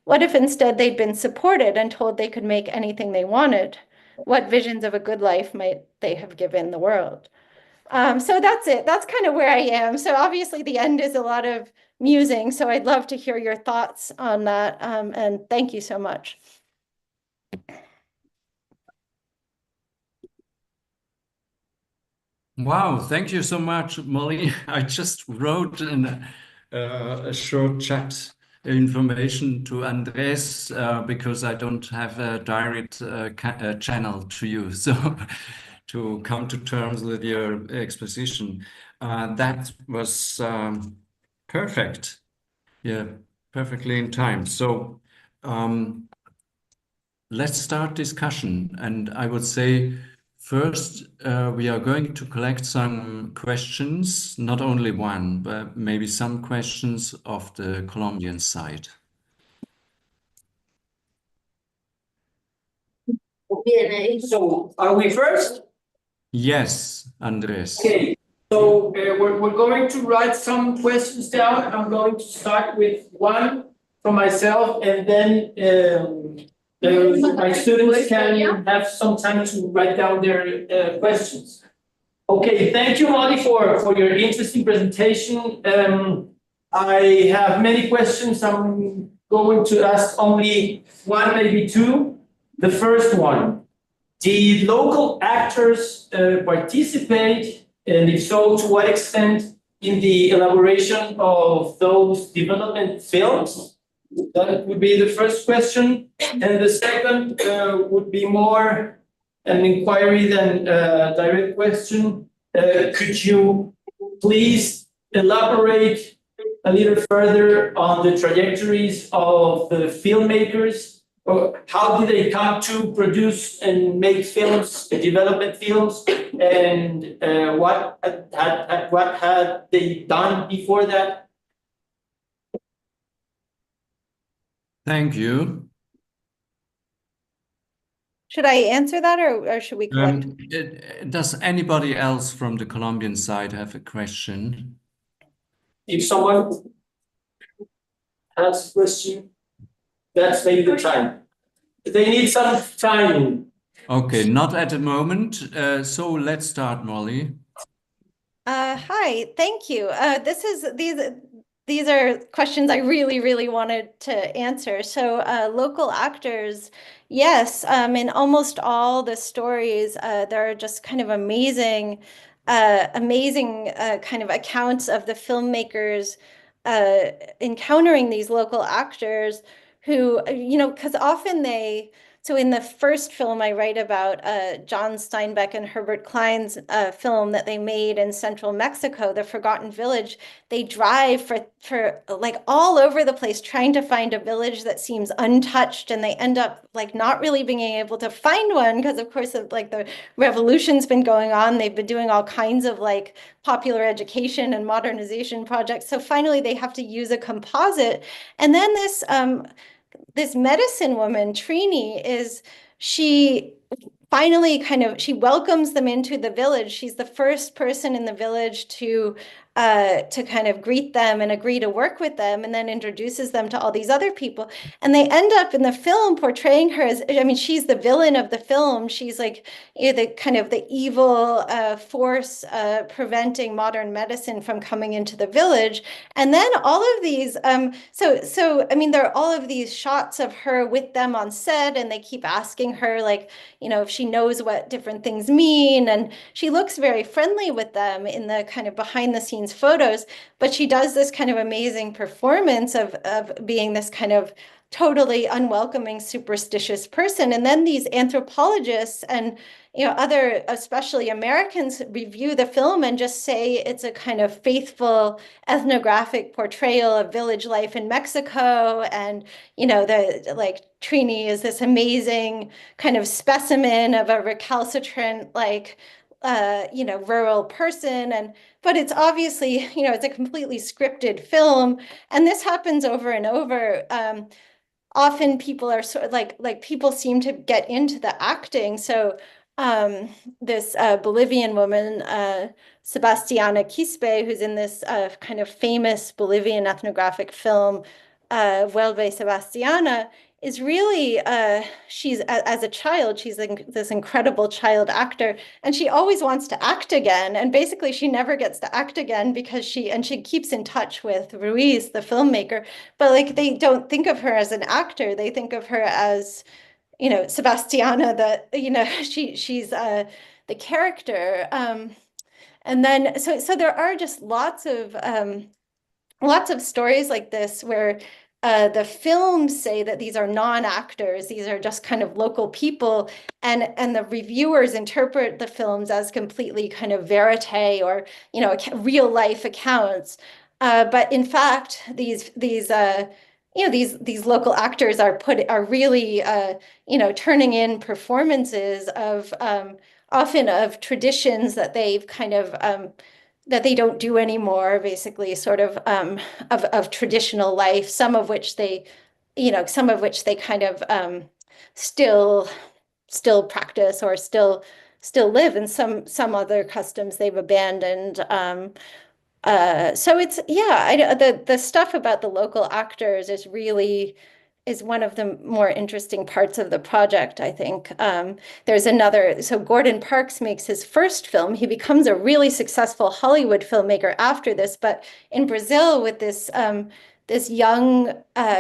What if instead they'd been supported and told they could make anything they wanted? What visions of a good life might they have given the world? So that's it. That's kind of where I am. So obviously the end is a lot of musing. So I'd love to hear your thoughts on that. And thank you so much. Wow, thank you so much, Molly. I just wrote in a short chat information to Andres because I don't have a direct channel to you. So to come to terms with your exposition, that was perfect. Yeah, perfectly in time. So let's start discussion. And I would say first, we are going to collect some questions, not only one, but maybe some questions of the Colombian side. Okay, so are we first? Yes, Andres. Okay, so we're going to write some questions down. I'm going to start with one from myself, and then my students can have some time to write down their questions. Okay, thank you, Molly, for your interesting presentation. I have many questions. I'm going to ask only one, maybe two. The first one. Did local actors participate, and if so, to what extent, in the elaboration of those development films? That would be the first question. And the second would be more an inquiry than a direct question. Could you please elaborate a little further on the trajectories of the filmmakers? Or how did they come to produce and make films, development films, and what had they done before that? Thank you. Should I answer that or should we collect? Does anybody else from the Colombian side have a question? If someone has a question, that's maybe the time. They need some time. Okay, not at the moment. So let's start, Molly. Hi, thank you. These are questions I really wanted to answer. So local actors, yes, in almost all the stories, there are just kind of amazing kind of accounts of the filmmakers encountering these local actors who, because often so in the first film, I write about John Steinbeck and Herbert Klein's film that they made in central Mexico, The Forgotten Village. They drive for like all over the place trying to find a village that seems untouched, and they end up like not really being able to find one because, of course, like the revolution's been going on. They've been doing all kinds of like popular education and modernization projects. So finally, they have to use a composite, and then this medicine woman, Trini, she finally she welcomes them into the village. She's the first person in the village to kind of greet them and agree to work with them, and then introduces them to all these other people. And they end up in the film portraying her as, I mean, she's the villain of the film. She's like, you know, the kind of the evil force preventing modern medicine from coming into the village. And then all of these, so I mean, there are all of these shots of her with them on set, and they keep asking her, like, you know, if she knows what different things mean. And she looks very friendly with them in the kind of behind the scenes photos, but she does this kind of amazing performance of being this kind of totally unwelcoming, superstitious person. And then these anthropologists and, you know, other, especially Americans, review the film and just say it's a kind of faithful ethnographic portrayal of village life in Mexico. And, you know, the like Trini is this amazing kind of specimen of a recalcitrant, like, you know, rural person. And but it's obviously, you know, it's a completely scripted film, and this happens over and over. Often people are sort of like people seem to get into the acting. So this Bolivian woman, Sebastiana Quispe, who's in this kind of famous Bolivian ethnographic film, Vuelve Sebastiana, is really, she's, as a child, she's like this incredible child actor, and she always wants to act again. And basically she never gets to act again because she keeps in touch with Ruiz, the filmmaker, but like they don't think of her as an actor. They think of her as, you know, Sebastiana, that, you know, she's the character. And then, so there are just lots of stories like this where the films say that these are non-actors, these are just kind of local people, and the reviewers interpret the films as completely kind of verite, or, you know, real life accounts. But in fact, these you know, these local actors are really you know, turning in performances of often of traditions that they've kind of that they don't do anymore, basically, sort of traditional life, some of which they, you know, some of which they kind of still practice, or still live, and some other customs they've abandoned. So it's, yeah, the stuff about the local actors is one of the more interesting parts of the project, I think. There's another, so Gordon Parks makes his first film. He becomes a really successful Hollywood filmmaker after this, but in Brazil with this young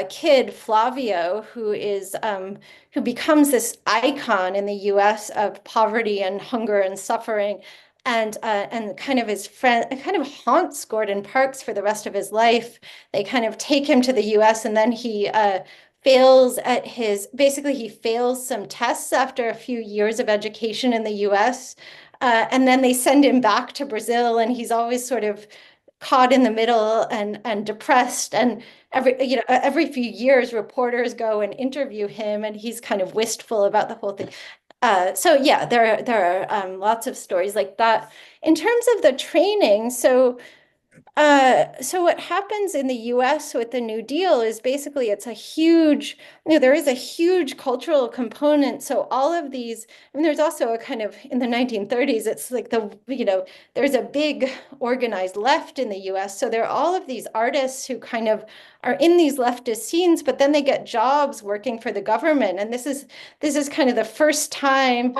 kid, Flavio, who becomes this icon in the US of poverty and hunger and suffering, and kind of his friend, it kind of haunts Gordon Parks for the rest of his life. They kind of take him to the US, and then he fails at basically he fails some tests after a few years of education in the US. And then they send him back to Brazil, and he's always sort of caught in the middle and depressed. And every few years, reporters go and interview him, and he's kind of wistful about the whole thing. So yeah, there are lots of stories like that. In terms of the training, so what happens in the US with the New Deal is basically it's a huge, you know, there is a huge cultural component. So all of these, I mean, there's also a kind of, in the 1930s, it's like you know, there's a big organized left in the US. So there are all of these artists who kind of are in these leftist scenes, but then they get jobs working for the government. And this is kind of the first time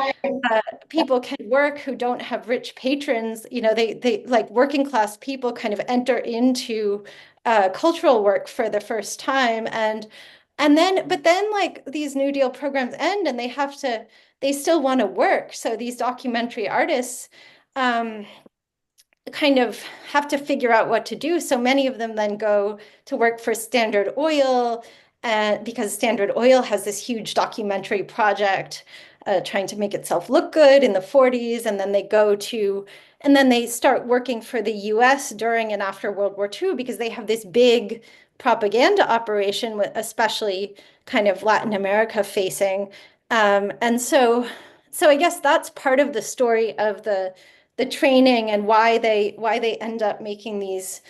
people can work who don't have rich patrons. You know, they like working class people kind of enter into cultural work for the first time. But then like these New Deal programs end, and they still want to work. So these documentary artists kind of have to figure out what to do. So many of them then go to work for Standard Oil, because Standard Oil has this huge documentary project trying to make itself look good in the 40s, and then they start working for the US during and after World War II because they have this big propaganda operation, especially kind of Latin America facing. And so I guess that's part of the story of the training and why they end up making these,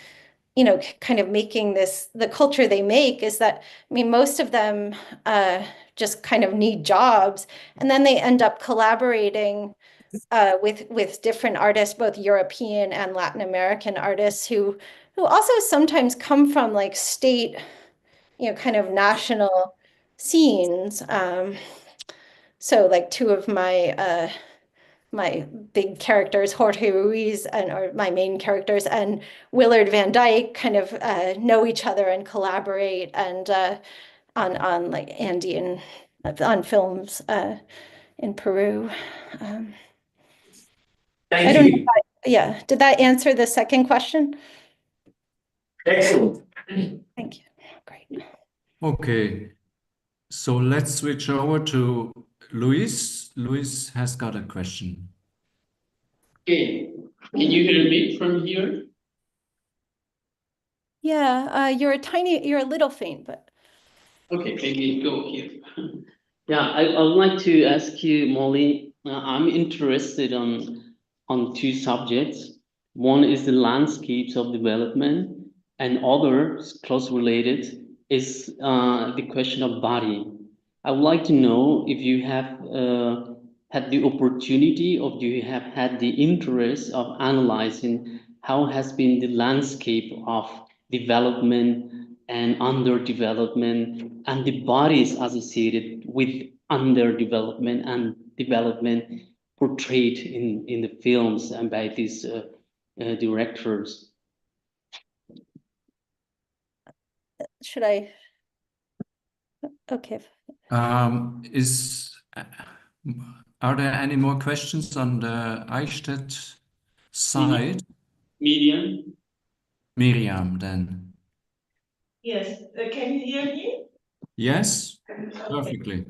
kind of making this the culture they make is that, I mean, most of them just kind of need jobs, and then they end up collaborating with different artists, both European and Latin American artists who also sometimes come from like state, kind of national scenes. So like two of my big characters, Jorge Ruiz or my main characters, and Willard Van Dyke kind of know each other and collaborate and on like Andean on films in Peru. Um, I Thank don't know. you. Yeah, did that answer the second question? Excellent. Thank you. Great. Okay, so let's switch over to Luis. Luis has got a question. Okay, can you hear me from here? Yeah, you're a little faint, but Okay, maybe go here. Yeah, I would like to ask you, Molly. I'm interested on two subjects. One is the landscapes of development, and other close related is the question of body. I would like to know if you have had the opportunity, or do you have had the interest of analyzing how has been the landscape of development and underdevelopment and the bodies associated with underdevelopment and development portrayed in the films and by these directors. should I? Okay. Is Are there any more questions on the Eichstätt side? Medium. Miriam, then. Yes, can you hear me? Yes, Okay. perfectly.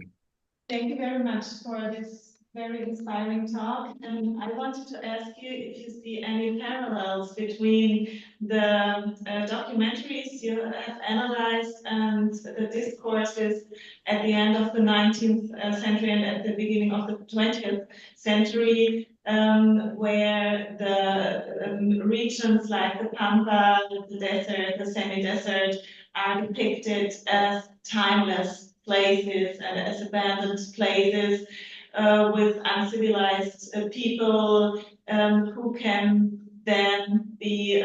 Thank you very much for this very inspiring talk. And I wanted to ask you if you see any parallels between the documentaries you have analyzed and the discourses at the end of the 19th century and at the beginning of the 20th century, where the regions like the Pampa, the desert, the semi-desert are depicted as timeless places and as abandoned places with uncivilized people who can then be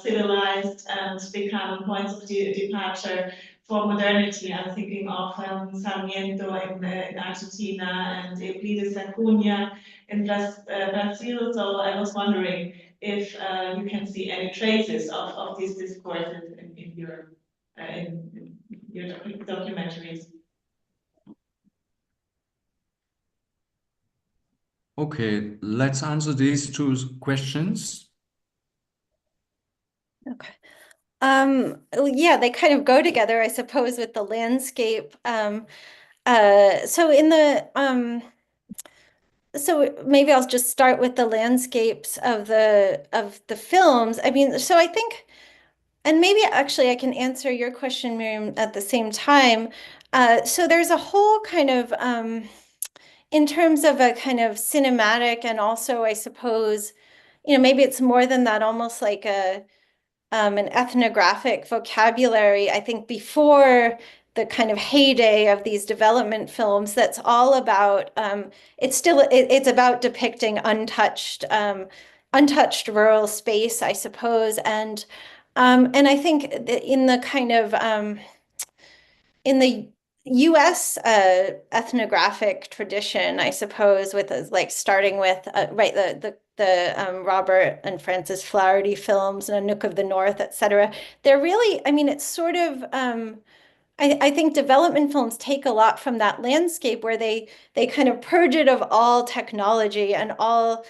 civilized and become points of departure for modernity. I'm thinking of Sarmiento in Argentina and Euclides Acuña in Brazil. So I was wondering if you can see any traces of these discourses in your documentaries. Okay, let's answer these two questions. Okay. Yeah, they kind of go together, I suppose, with the landscape. So maybe I'll just start with the landscapes of the films. I mean, so I think, and maybe actually I can answer your question, Miriam, at the same time. So there's a whole kind of in terms of a kind of cinematic, and also, I suppose, maybe it's more than that, almost like an ethnographic vocabulary, I think, before the kind of heyday of these development films, that's all about it's about depicting untouched rural space, I suppose. And I think that in the kind of in the US ethnographic tradition, I suppose, with like starting with right the Robert and Francis Flaherty films and A Nook of the North, etc. They're really, I mean, it's sort of I think development films take a lot from that landscape where they kind of purge it of all technology and all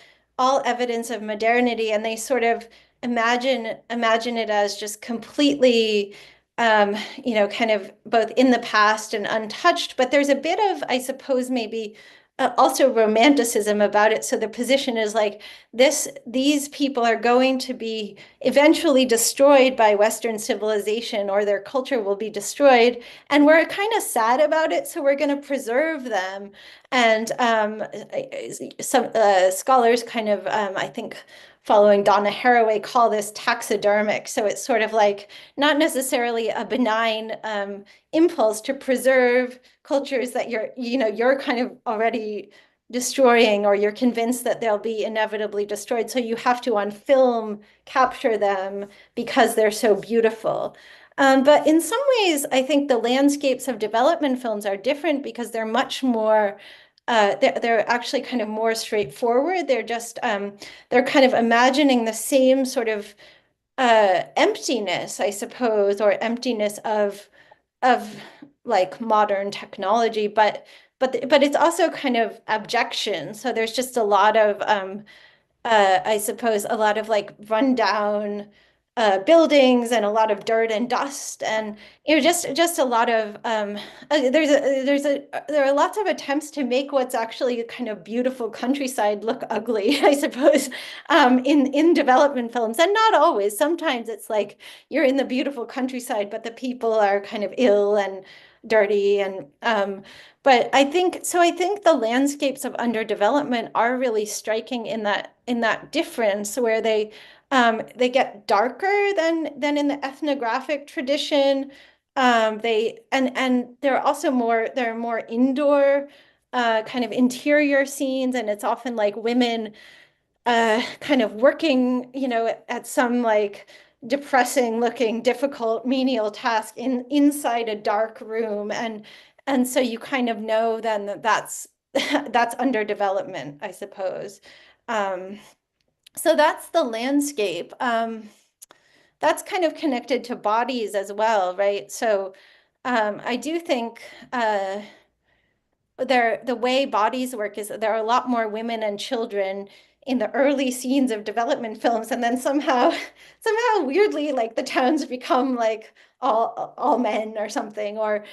evidence of modernity, and they sort of imagine it as just completely you know, kind of both in the past and untouched, but there's a bit of, I suppose, maybe also romanticism about it. So the position is like these people are going to be eventually destroyed by Western civilization, or their culture will be destroyed, and we're kind of sad about it, so we're going to preserve them. And some scholars kind of, I think, following Donna Haraway, call this taxidermic. So it's sort of like not necessarily a benign impulse to preserve cultures that you're kind of already destroying, or you're convinced that they'll be inevitably destroyed. So you have to on film capture them because they're so beautiful. But in some ways, I think the landscapes of development films are different because they're much more they're actually kind of more straightforward. They're just they're kind of imagining the same sort of emptiness, I suppose, or emptiness of like modern technology, but it's also kind of abjection. So there's just a lot of I suppose a lot of like rundown buildings and a lot of dirt and dust, and just a lot of there are lots of attempts to make what's actually a kind of beautiful countryside look ugly, I suppose, in development films, and not always. Sometimes it's like you're in the beautiful countryside, but the people are kind of ill and dirty, and but I think so. I think the landscapes of underdevelopment are really striking in that difference, where they get darker than in the ethnographic tradition. And there are more indoor kind of interior scenes, and it's often like women kind of working, you know, at some like depressing looking, difficult menial task inside a dark room. And so you kind of know then that's that's underdevelopment, I suppose. So that's the landscape. That's kind of connected to bodies as well, right? So I do think the way bodies work is that there are a lot more women and children in the early scenes of development films, and then somehow weirdly, like the towns become like all men or something, or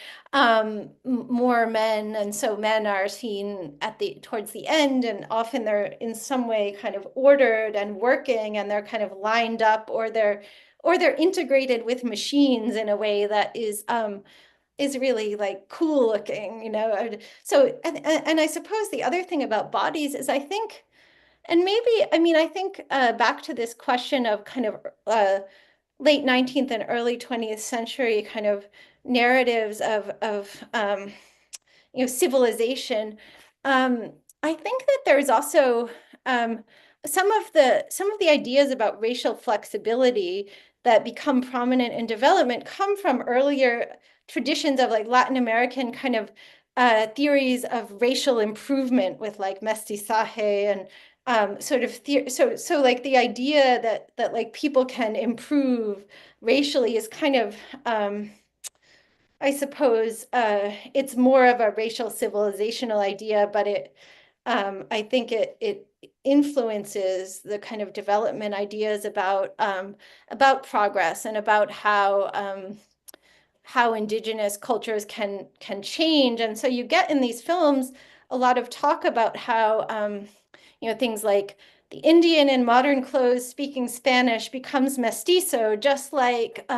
more men, and so men are seen towards the end, and often they're in some way kind of ordered and working, and they're kind of lined up, or they're integrated with machines in a way that is really like cool looking, you know. So and I suppose the other thing about bodies is I think, and maybe, I mean, I think back to this question of kind of late 19th and early 20th century kind of narratives of you know, civilization. I think that there's also some of the ideas about racial flexibility that become prominent in development come from earlier traditions of like Latin American kind of theories of racial improvement, with like mestizaje and sort of so like the idea that like people can improve racially is kind of I suppose it's more of a racial civilizational idea, but I think it influences the kind of development ideas about progress, and about how indigenous cultures can change. And so you get in these films a lot of talk about how you know, things like the Indian in modern clothes speaking Spanish becomes mestizo, just like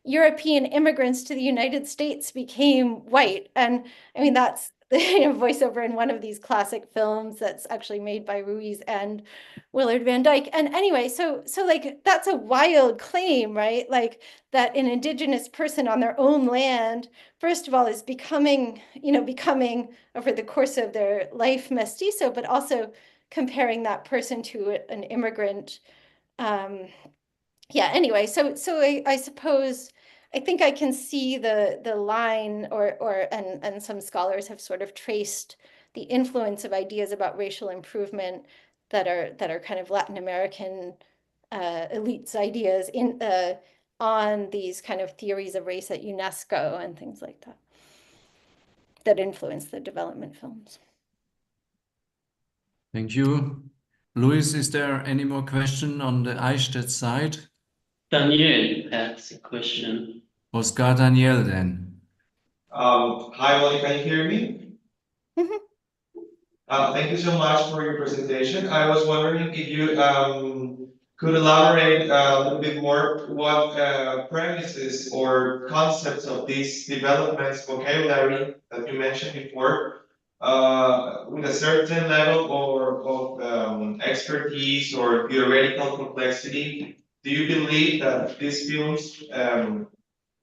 European immigrants to the United States became white. And I mean, that's the voiceover in one of these classic films that's actually made by Ruiz and Willard Van Dyke. And anyway, so like that's a wild claim, right? Like that an indigenous person on their own land, first of all, is becoming over the course of their life mestizo, but also comparing that person to an immigrant. Yeah, anyway, so I suppose I think I can see the line, and some scholars have sort of traced the influence of ideas about racial improvement that are kind of Latin American elites ideas on these kind of theories of race at UNESCO and things like that influence the development films. Thank you. Luis, is there any more question on the Eichstätt side? Daniel has a question. Oscar Daniel then. Hi, Molly, can you hear me? Mhm. Thank you so much for your presentation. I was wondering if you could elaborate a little bit more what premises or concepts of these developments vocabulary that you mentioned before, with a certain level or of expertise or theoretical complexity. Do you believe that these films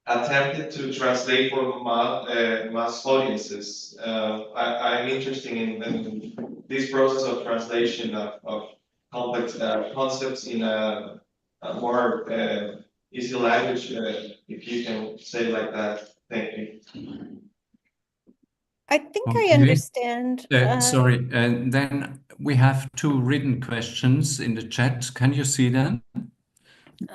attempted to translate for mass audiences? I'm interested in this process of translation of complex concepts in a more easy language, if you can say like that. Thank you. I think I Okay. understand. Sorry, and then we have two written questions in the chat. Can you see them,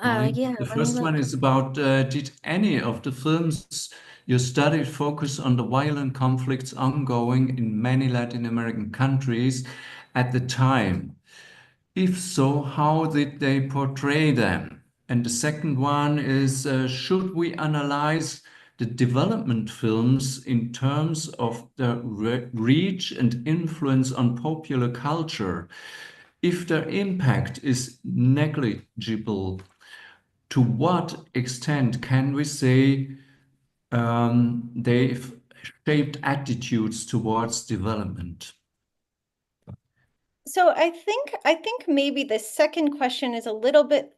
Molly? Yeah, The let me first one look. is about did any of the films you studied focus on the violent conflicts ongoing in many Latin American countries at the time? If so, how did they portray them? And the second one is, should we analyze the development films in terms of the reach and influence on popular culture? If their impact is negligible, to what extent can we say they've shaped attitudes towards development? So I think maybe the second question is a little bit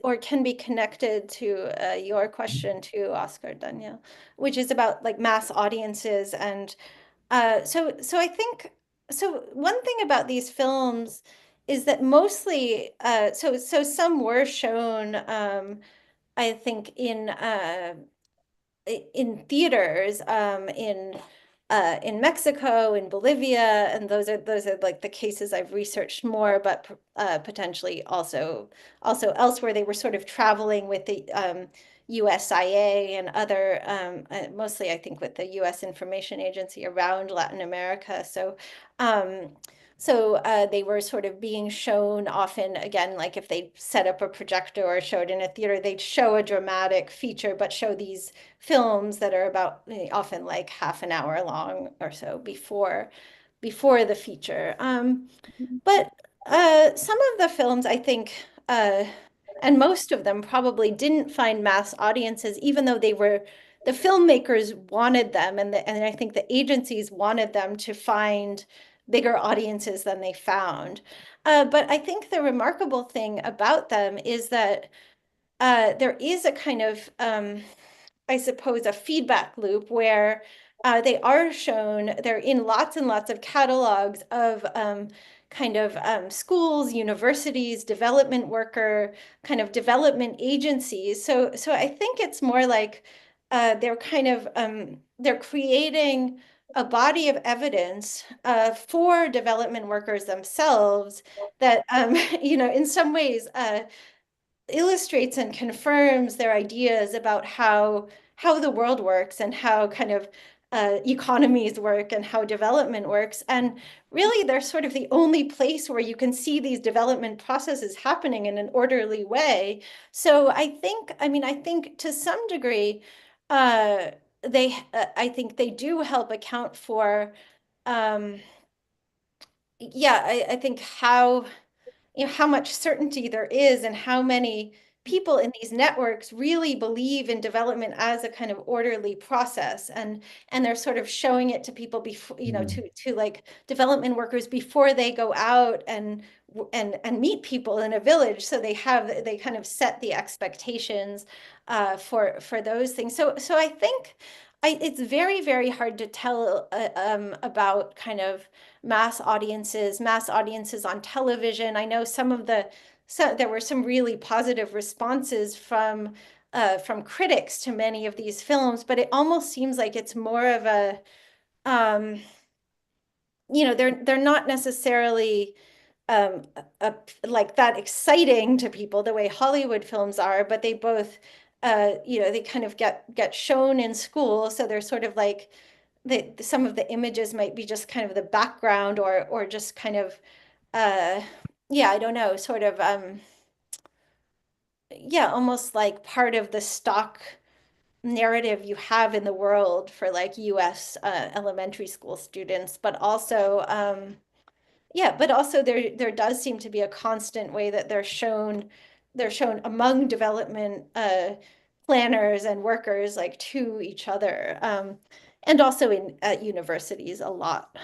or can be connected to your question to Oscar Daniel, which is about like mass audiences and so I think so one thing about these films is that mostly so some were shown I think in theaters in Mexico, in Bolivia, and those are like the cases I've researched more, but potentially also elsewhere. They were sort of traveling with the USIA and other mostly I think with the U.S. Information Agency around Latin America. So they were sort of being shown often, again, like if they set up a projector or showed in a theater, they'd show a dramatic feature, but show these films that are about often like half an hour long or so before the feature. But some of the films, I think, and most of them probably didn't find mass audiences, even though the filmmakers wanted them, and I think the agencies wanted them to find bigger audiences than they found. But I think the remarkable thing about them is that there is a kind of I suppose, a feedback loop where they are shown, they're in lots and lots of catalogs of kind of schools, universities, development worker, kind of development agencies. So I think it's more like they're kind of they're creating a body of evidence for development workers themselves that in some ways illustrates and confirms their ideas about how the world works and how kind of economies work and how development works. And really, they're sort of the only place where you can see these development processes happening in an orderly way. So I think to some degree, I think they do help account for, yeah, I think how much certainty there is and how many people in these networks really believe in development as a kind of orderly process and they're sort of showing it to people before to like development workers before they go out and meet people in a village, so they kind of set the expectations for those things. So I think it's very, very hard to tell about kind of mass audiences on television. I know there were some really positive responses from critics to many of these films, but it almost seems like it's more of a um, they're not necessarily um, like that exciting to people the way Hollywood films are, but they both they kind of get shown in school, so they're sort of like some of the images might be just kind of the background or just kind of uh yeah, I don't know, sort of yeah, almost like part of the stock narrative you have in the world for like US elementary school students, but also yeah, but also there does seem to be a constant way that they're shown among development planners and workers like to each other, and also in at universities a lot.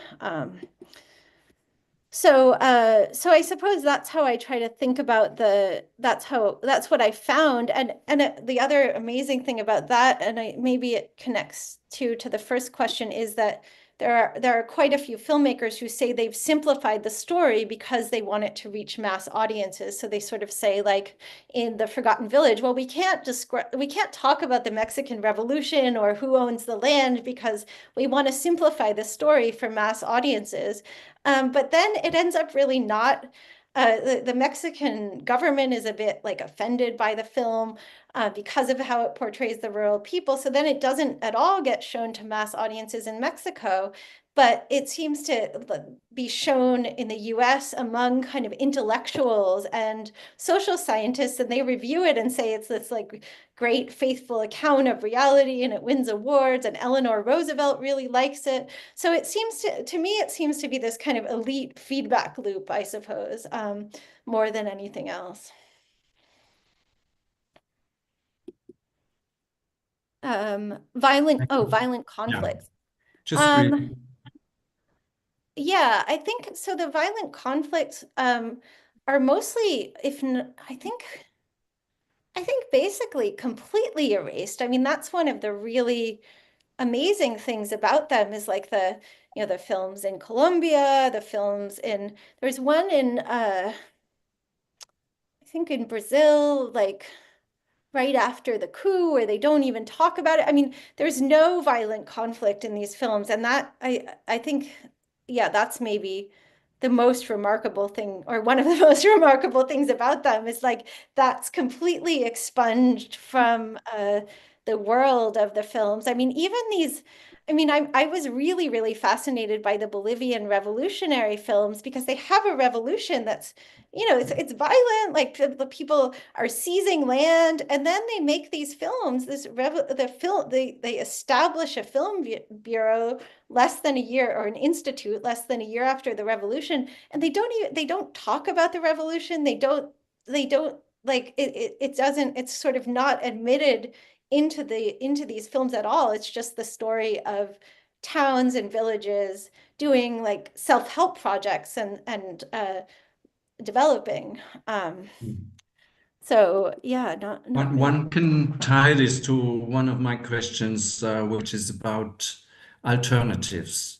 So I suppose that's how I try to think about that's what I found. And the other amazing thing about that, and maybe it connects to the first question, is that there are quite a few filmmakers who say they've simplified the story because they want it to reach mass audiences. So they sort of say, like in The Forgotten Village, well, we can't talk about the Mexican Revolution or who owns the land because we want to simplify the story for mass audiences. But then it ends up really not. The Mexican government is a bit like offended by the film because of how it portrays the rural people. So then it doesn't at all get shown to mass audiences in Mexico, but it seems to be shown in the US among kind of intellectuals and social scientists, and they review it and say it's this like great faithful account of reality and it wins awards, and Eleanor Roosevelt really likes it. So it seems to me, it seems to be this kind of elite feedback loop, I suppose, more than anything else. Violent conflicts. Just Um, briefly. yeah, I think so. The violent conflicts are mostly, I think basically completely erased. I mean, that's one of the really amazing things about them is like the films in Colombia, the films in, there's one in I think in Brazil, like right after the coup, where they don't even talk about it. I mean, there's no violent conflict in these films, and that I think, yeah, that's maybe the most remarkable thing, or one of the most remarkable things about them is like that's completely expunged from the world of the films. I mean, even these. I mean, I was really, really fascinated by the Bolivian revolutionary films because they have a revolution that's, it's violent, like the people are seizing land, and then they make these films. They establish a film bureau less than a year, or an institute less than a year after the revolution, and they don't talk about the revolution. They don't like it doesn't, it's sort of not admitted into these films at all. It's just the story of towns and villages doing like self-help projects and developing. So yeah, not really. One can tie this to one of my questions, which is about alternatives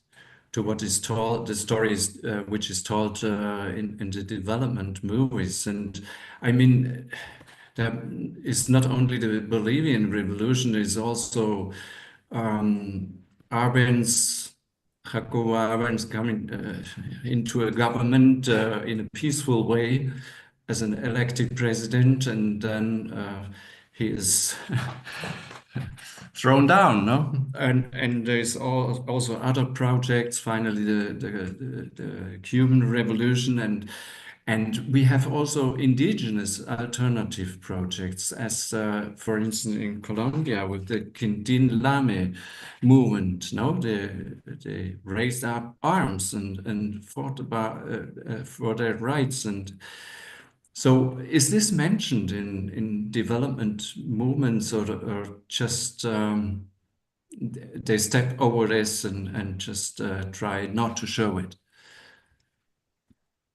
to what is told, the stories which is told in the development movies. And I mean, there is not only the Bolivian Revolution, there is also Arbenz, Jacobo Arbenz coming into a government in a peaceful way as an elected president, and then he is thrown down, no? And there's also other projects. Finally, the Cuban Revolution, and we have also indigenous alternative projects, as for instance in Colombia with the Quindín Lame movement. No, they raised up arms and fought about for their rights. And so, is this mentioned in development movements, or just they step over this and just try not to show it?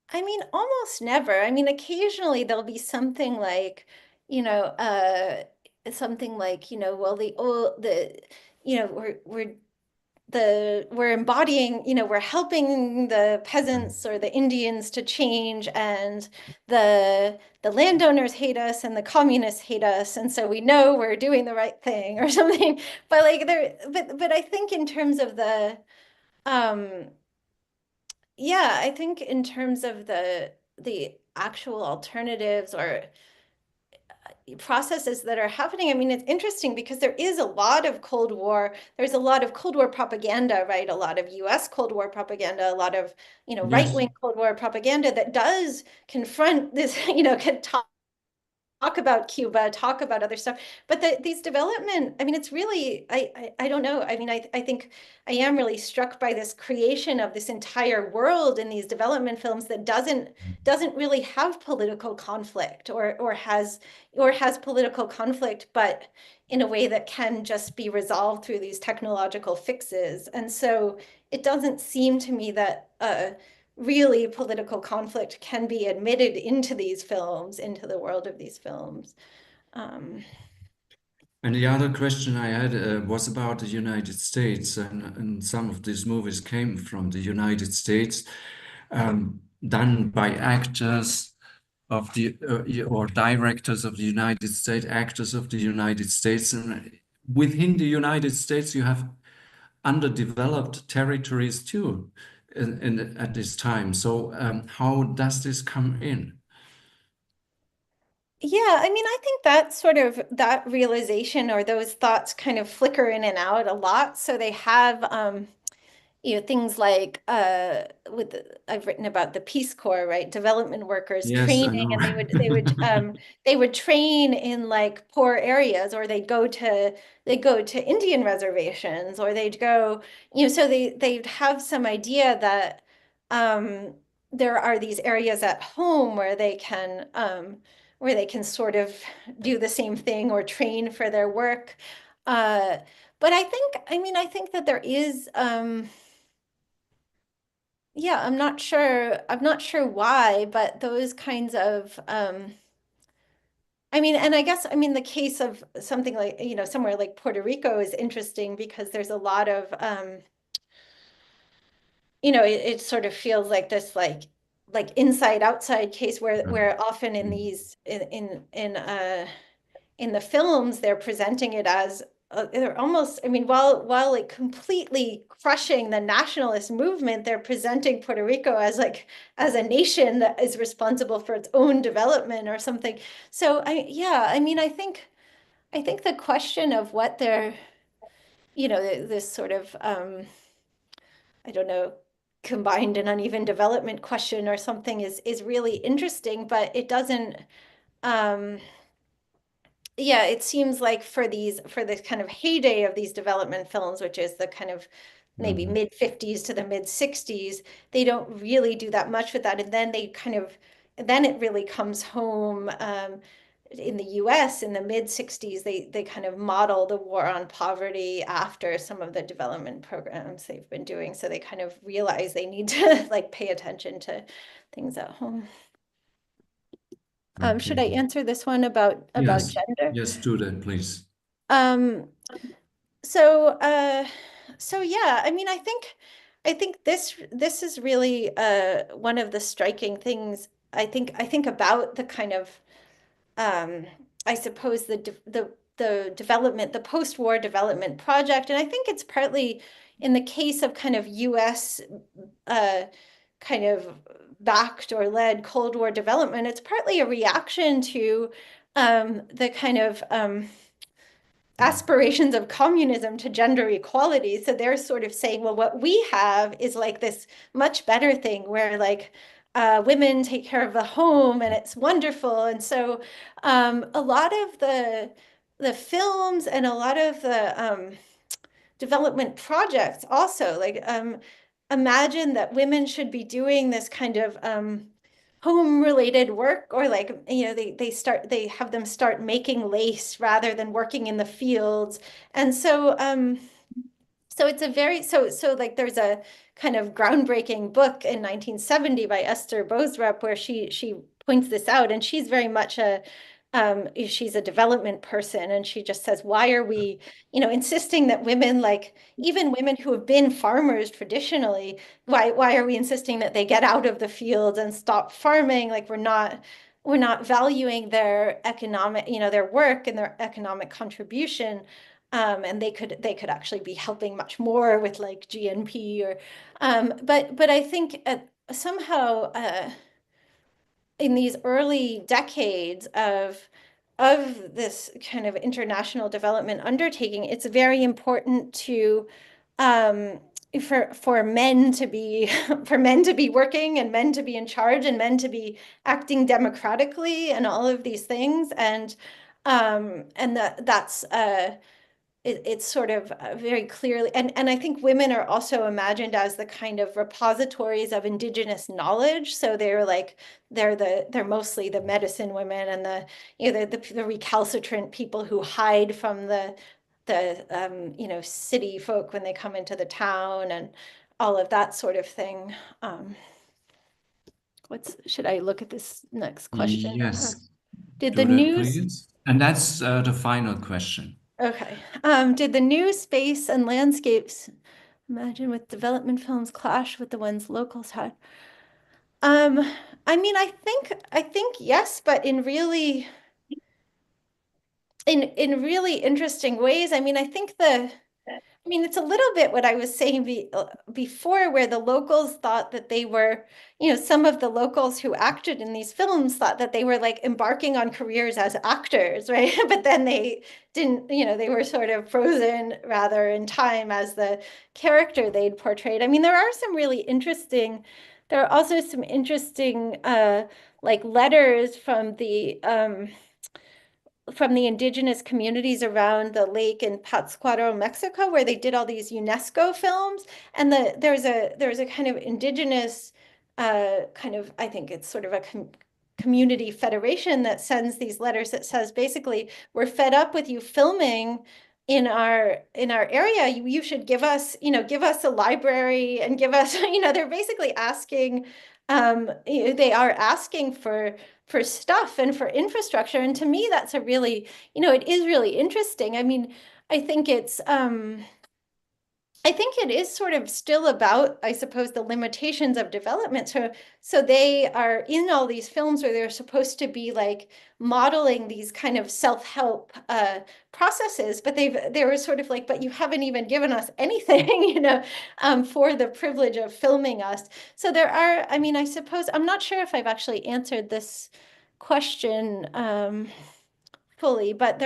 I mean, almost never. I mean, occasionally there'll be something like, you know, well, we're embodying, we're helping the peasants or the Indians to change, and the landowners hate us and the communists hate us, and so we know we're doing the right thing or something. But but I think in terms of um, yeah, I think in terms of the actual alternatives or processes that are happening. I mean, it's interesting because there's a lot of Cold War propaganda, right? A lot of US Cold War propaganda, a lot of, Yes. right-wing Cold War propaganda that does confront this, can talk talk about Cuba, talk about other stuff. But these development, I mean, it's really, I don't know. I mean, I think I am really struck by this creation of this entire world in these development films that doesn't really have political conflict or has political conflict, but in a way that can just be resolved through these technological fixes. And so it doesn't seem to me that really political conflict can be admitted into these films, into the world of these films. And the other question I had was about the United States, and some of these movies came from the United States, done by actors of the or directors of the United States, actors of the United States, and within the United States, you have underdeveloped territories too, at this time. So, how does this come in? Yeah, I mean, I think that sort of that realization or those thoughts kind of flicker in and out a lot. So they have things like with I've written about the Peace Corps, right? Development workers Yes, I training, know. and they would train in like poor areas, or they'd go to Indian reservations, or they'd go, so they'd have some idea that there are these areas at home where they can sort of do the same thing or train for their work. Uh, but I think that there is yeah, I'm not sure why, but those kinds of I mean, and I guess I mean the case of something like, somewhere like Puerto Rico is interesting because there's a lot of it sort of feels like this like inside outside case where often in Mm. these in the films, they're presenting it as they're almost, I mean, while like completely crushing the nationalist movement, they're presenting Puerto Rico as like as a nation that is responsible for its own development or something. So yeah, I mean, I think the question of what they're, this sort of I don't know, combined and uneven development question or something is really interesting, but it doesn't um yeah, it seems like for this kind of heyday of these development films, which is the kind of maybe Mhm. mid 50s to the mid 60s, they don't really do that much with that. And then then it really comes home in the US in the mid 60s, they kind of model the war on poverty after some of the development programs they've been doing. So they kind of realize they need to like pay attention to things at home. Should Okay. I answer this one about Yes. gender? Yes, do that, please. Um, so so yeah, I mean, I think this is really one of the striking things I think about the kind of um I suppose the development, the post-war development project, and I think it's partly in the case of kind of US uh kind of backed or led Cold War development, it's partly a reaction to the kind of aspirations of communism to gender equality. So they're sort of saying, well, what we have is like this much better thing where like women take care of the home and it's wonderful. And so a lot of the films and a lot of the development projects also like imagine that women should be doing this kind of home related work or like they have them start making lace rather than working in the fields. And so it's a very so like there's a kind of groundbreaking book in 1970 by Esther Bosrup where she points this out, and she's very much she's a development person, and she just says, why are we, insisting that women, like even women who have been farmers traditionally, why are we insisting that they get out of the fields and stop farming? Like we're not valuing their economic, their work and their economic contribution. And they could actually be helping much more with like GNP or but I think somehow in these early decades of this kind of international development undertaking, it's very important to for men to be for men to be working and men to be in charge and men to be acting democratically and all of these things, and that's it's sort of very clearly, and I think women are also imagined as the kind of repositories of indigenous knowledge. So they're mostly the medicine women and the recalcitrant people who hide from the city folk when they come into the town and all of that sort of thing. Should I look at this next question? Yes, Did the do that, news please. And that's the final question. Okay. Did the new space and landscapes, imagine with development films, clash with the ones locals had? Um, I mean, I think yes, but in really interesting ways. I mean, it's a little bit what I was saying before, where the locals thought that they were, some of the locals who acted in these films thought that they were like embarking on careers as actors, right? But then they didn't, they were sort of frozen rather in time as the character they'd portrayed. I mean, there are also some interesting, like letters from the indigenous communities around the lake in Pátzcuaro, Mexico, where they did all these UNESCO films. And there's a kind of indigenous I think it's sort of a community federation that sends these letters that says basically, we're fed up with you filming in our area. You should give us a library and give us, they're basically asking, they are asking for stuff and for infrastructure. And to me, that's a really, it is really interesting. I mean, I think it is sort of still about, I suppose, the limitations of development. So they are in all these films where they're supposed to be like modeling these kind of self-help processes, but they were sort of like, but you haven't even given us anything, for the privilege of filming us. So there are, I mean, I suppose, I'm not sure if I've actually answered this question fully, but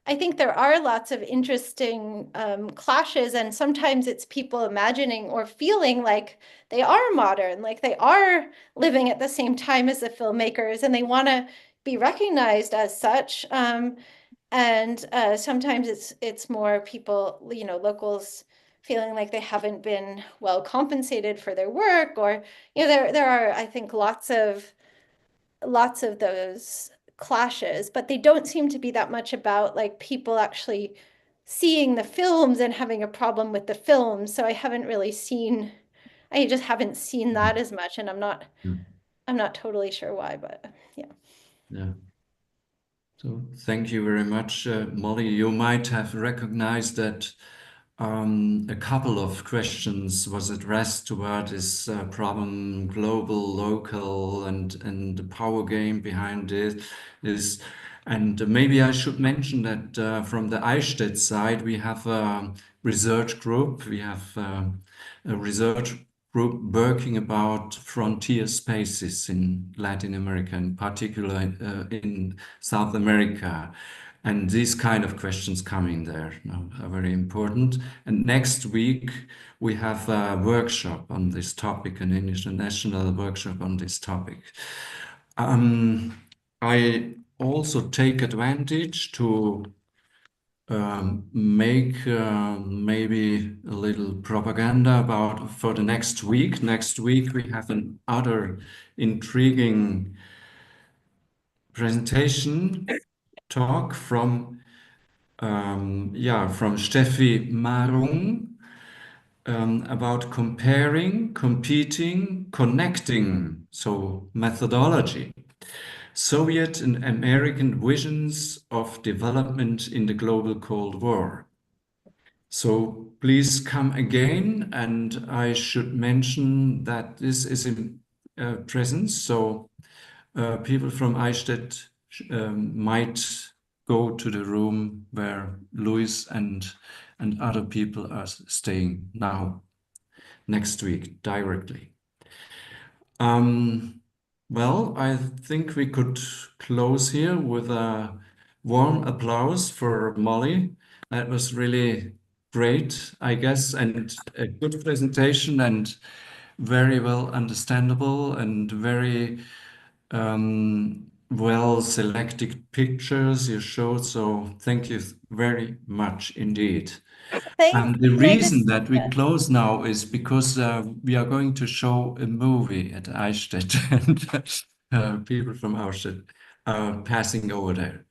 I think there are lots of interesting clashes, and sometimes it's people imagining or feeling like they are modern, like they are living at the same time as the filmmakers, and they want to be recognized as such. And sometimes it's more people, locals feeling like they haven't been well compensated for their work, or there are, I think, lots of those clashes, but they don't seem to be that much about like people actually seeing the films and having a problem with the films. So I just haven't seen that as much, and Yeah. I'm not totally sure why, but yeah. Yeah. So thank you very much, Molly. You might have recognized that a couple of questions was addressed toward this problem, global, local, and the power game behind it is. And maybe I should mention that from the Eichstätt side, we have a research group. We have a research group working about frontier spaces in Latin America, in particular in South America. And these kind of questions coming there are very important. And next week, we have a workshop on this topic, an international workshop on this topic. I also take advantage to make maybe a little propaganda about for the next week. Next week, we have another intriguing presentation talk from Steffi Marung about comparing, competing, connecting, so methodology. Soviet and American visions of development in the global Cold War. So please come again, and I should mention that this is in presence, so people from Eichstätt might go to the room where Luis and other people are staying now, next week, directly. Well, I think we could close here with a warm applause for Molly. That was really great, I guess, and a good presentation and very well understandable and very well selected pictures you showed. So thank you very much indeed. And the May I reason just- that we close now is because we are going to show a movie at Eichstätt, and people from Eichstätt are passing over there.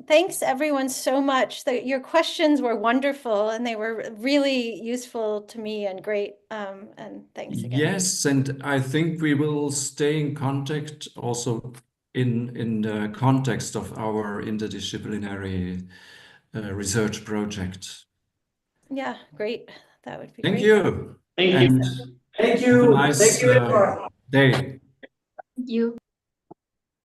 Thanks everyone so much. Your questions were wonderful and they were really useful to me and great. And thanks again. Yes, and I think we will stay in contact also in the context of our interdisciplinary research project. Yeah, great. That would be Thank great. you. Thank you. And Thank have a you. nice Thank you, everyone. day. You.